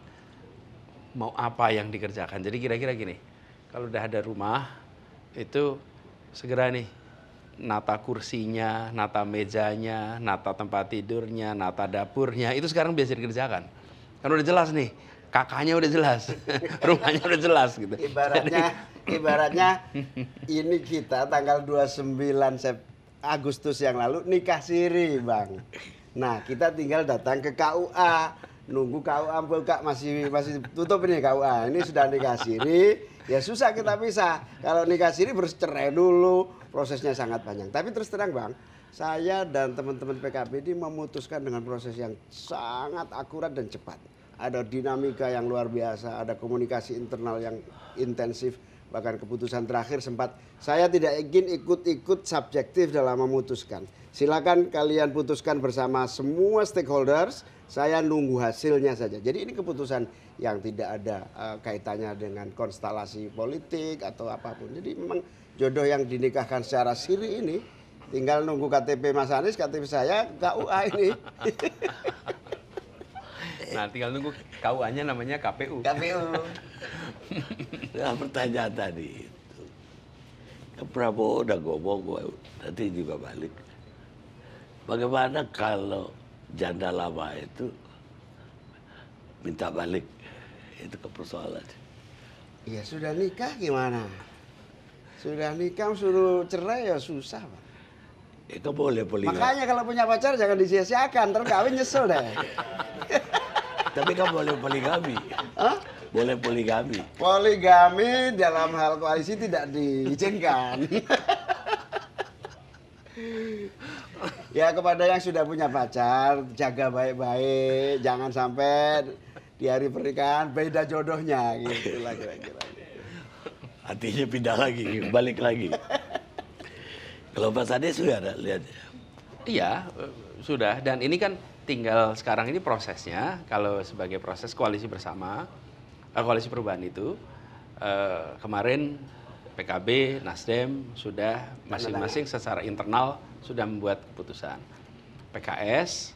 mau apa yang dikerjakan. Jadi kira-kira gini, kalau udah ada rumah, itu segera nih, nata kursinya, nata mejanya, nata tempat tidurnya, nata dapurnya, itu sekarang biasa dikerjakan. Kan udah jelas nih, kakaknya udah jelas, rumahnya udah jelas gitu. Ibaratnya ini kita tanggal 29 Agustus yang lalu nikah siri, Bang. Nah, kita tinggal datang ke KUA, nunggu KUA buka, masih tutup ini KUA. Ini sudah nikah siri, ya susah kita bisa. Kalau nikah siri bercerai dulu, prosesnya sangat panjang. Tapi terus terang, Bang, saya dan teman-teman PKB ini memutuskan dengan proses yang sangat akurat dan cepat. Ada dinamika yang luar biasa, ada komunikasi internal yang intensif, bahkan keputusan terakhir sempat saya tidak ingin ikut-ikut subjektif dalam memutuskan. Silakan kalian putuskan bersama semua stakeholders, saya nunggu hasilnya saja. Jadi ini keputusan yang tidak ada kaitannya dengan konstelasi politik atau apapun. Jadi memang jodoh yang dinikahkan secara siri ini tinggal nunggu KTP Mas Anies, KTP saya, KUA ini. Nah, tinggal nunggu KUA-nya namanya KPU. Nah, pertanyaan tadi itu, Prabowo udah ngomong, nanti juga balik. Bagaimana kalau janda lama itu minta balik? Itu persoalan. Ya sudah nikah gimana? Sudah nikah suruh cerai ya susah, Pak. Itu boleh poligami. Makanya kalau punya pacar jangan disia-siakan, terus kawin nyesel deh. Tapi kan boleh poligami. Hah? Boleh poligami. Poligami dalam hal koalisi tidak diizinkan. Ya kepada yang sudah punya pacar, jaga baik-baik, jangan sampai di hari pernikahan beda jodohnya, gitu lah kira-kira. Artinya pindah lagi, balik lagi. Kalau Mas Anies sudah ada lihat? Iya, sudah. Dan ini kan tinggal sekarang ini prosesnya, kalau sebagai proses koalisi bersama, koalisi perubahan itu, kemarin PKB, Nasdem sudah masing-masing secara internal sudah membuat keputusan. PKS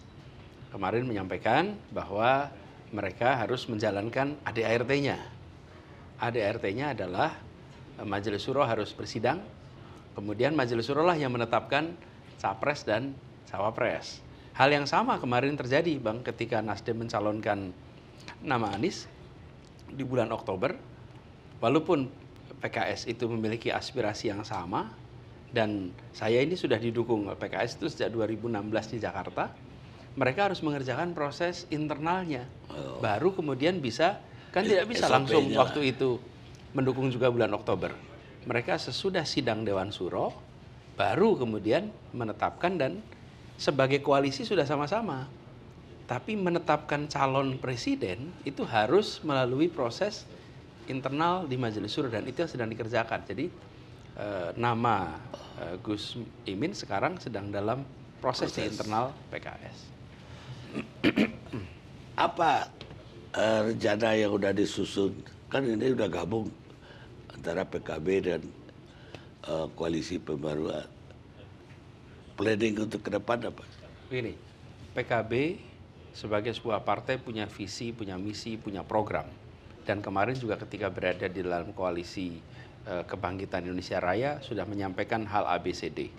kemarin menyampaikan bahwa mereka harus menjalankan ADART-nya. ADART-nya adalah Majelis Syuro harus bersidang, kemudian Majelis Syuro lah yang menetapkan capres dan cawapres. Hal yang sama kemarin terjadi, Bang, ketika Nasdem mencalonkan nama Anies di bulan Oktober, walaupun PKS itu memiliki aspirasi yang sama, dan saya ini sudah didukung PKS itu sejak 2016 di Jakarta, mereka harus mengerjakan proses internalnya. Baru kemudian bisa, kan tidak bisa langsung waktu itu mendukung juga bulan Oktober. Mereka sesudah sidang Dewan Syuro, baru kemudian menetapkan, dan sebagai koalisi sudah sama-sama. Tapi menetapkan calon presiden itu harus melalui proses internal di Majelis Syuro, dan itu yang sedang dikerjakan. Jadi nama Gus Imin sekarang sedang dalam proses di internal PKS. Apa rencana yang udah disusun? Kan ini udah gabung antara PKB dan koalisi pembaruan. Planning untuk ke depan apa? Begini, PKB sebagai sebuah partai punya visi, punya misi, punya program. Dan kemarin juga ketika berada di dalam koalisi Kebangkitan Indonesia Raya sudah menyampaikan hal ABCD.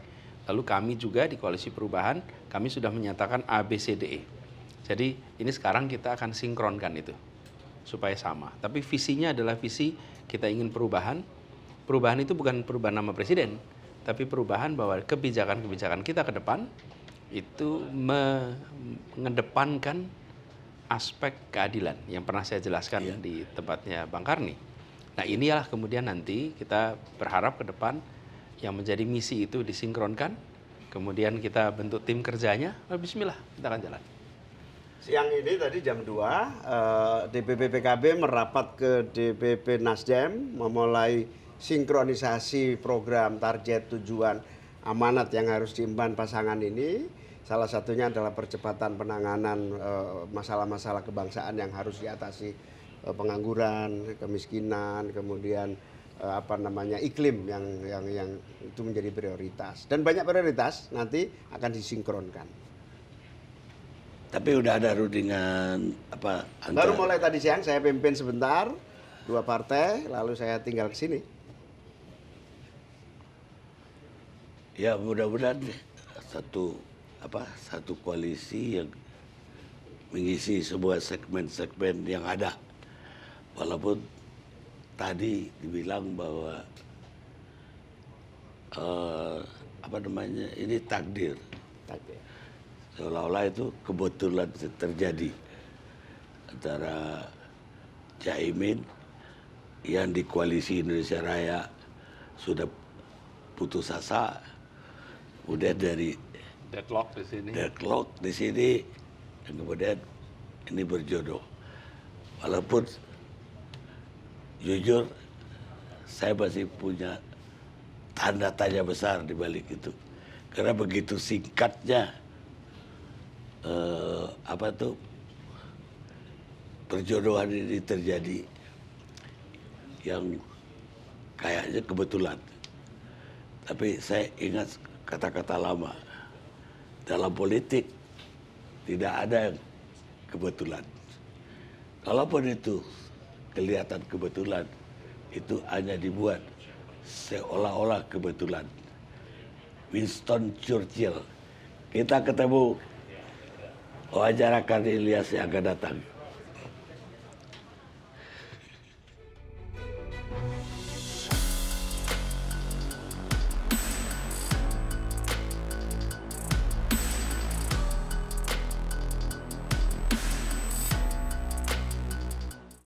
Lalu kami juga di koalisi perubahan, kami sudah menyatakan ABCDE. Jadi ini sekarang kita akan sinkronkan itu supaya sama. Tapi visinya adalah visi kita ingin perubahan. Perubahan itu bukan perubahan nama presiden, tapi perubahan bahwa kebijakan-kebijakan kita ke depan itu mengedepankan aspek keadilan yang pernah saya jelaskan di tempatnya Bang Karni. Nah, inilah kemudian nanti kita berharap ke depan yang menjadi misi itu disinkronkan, kemudian kita bentuk tim kerjanya, bismillah, kita akan jalan. Siang ini tadi jam 2, DPP PKB merapat ke DPP Nasdem, memulai sinkronisasi program, target, tujuan, amanat yang harus diemban pasangan ini. Salah satunya adalah percepatan penanganan masalah-masalah kebangsaan yang harus diatasi, pengangguran, kemiskinan, kemudian iklim yang itu menjadi prioritas. Dan banyak prioritas nanti akan disinkronkan. Tapi udah ada rundingan Baru mulai tadi siang saya pimpin sebentar 2 partai, lalu saya tinggal ke sini. Ya mudah-mudahan satu koalisi yang mengisi sebuah segmen-segmen yang ada. Walaupun tadi dibilang bahwa ini takdir. Seolah-olah itu kebetulan terjadi antara Caimin yang di koalisi Indonesia Raya sudah putus asa, kemudian dari deadlock di sini, dan kemudian ini berjodoh. Walaupun jujur saya masih punya tanda tanya besar di balik itu, karena begitu singkatnya perjodohan ini terjadi, yang kayaknya kebetulan. Tapi saya ingat kata-kata lama, dalam politik tidak ada yang kebetulan. Kalaupun itu kelihatan kebetulan, itu hanya dibuat seolah-olah kebetulan. Winston Churchill, kita ketemu wawancara Karni Ilyas yang akan datang.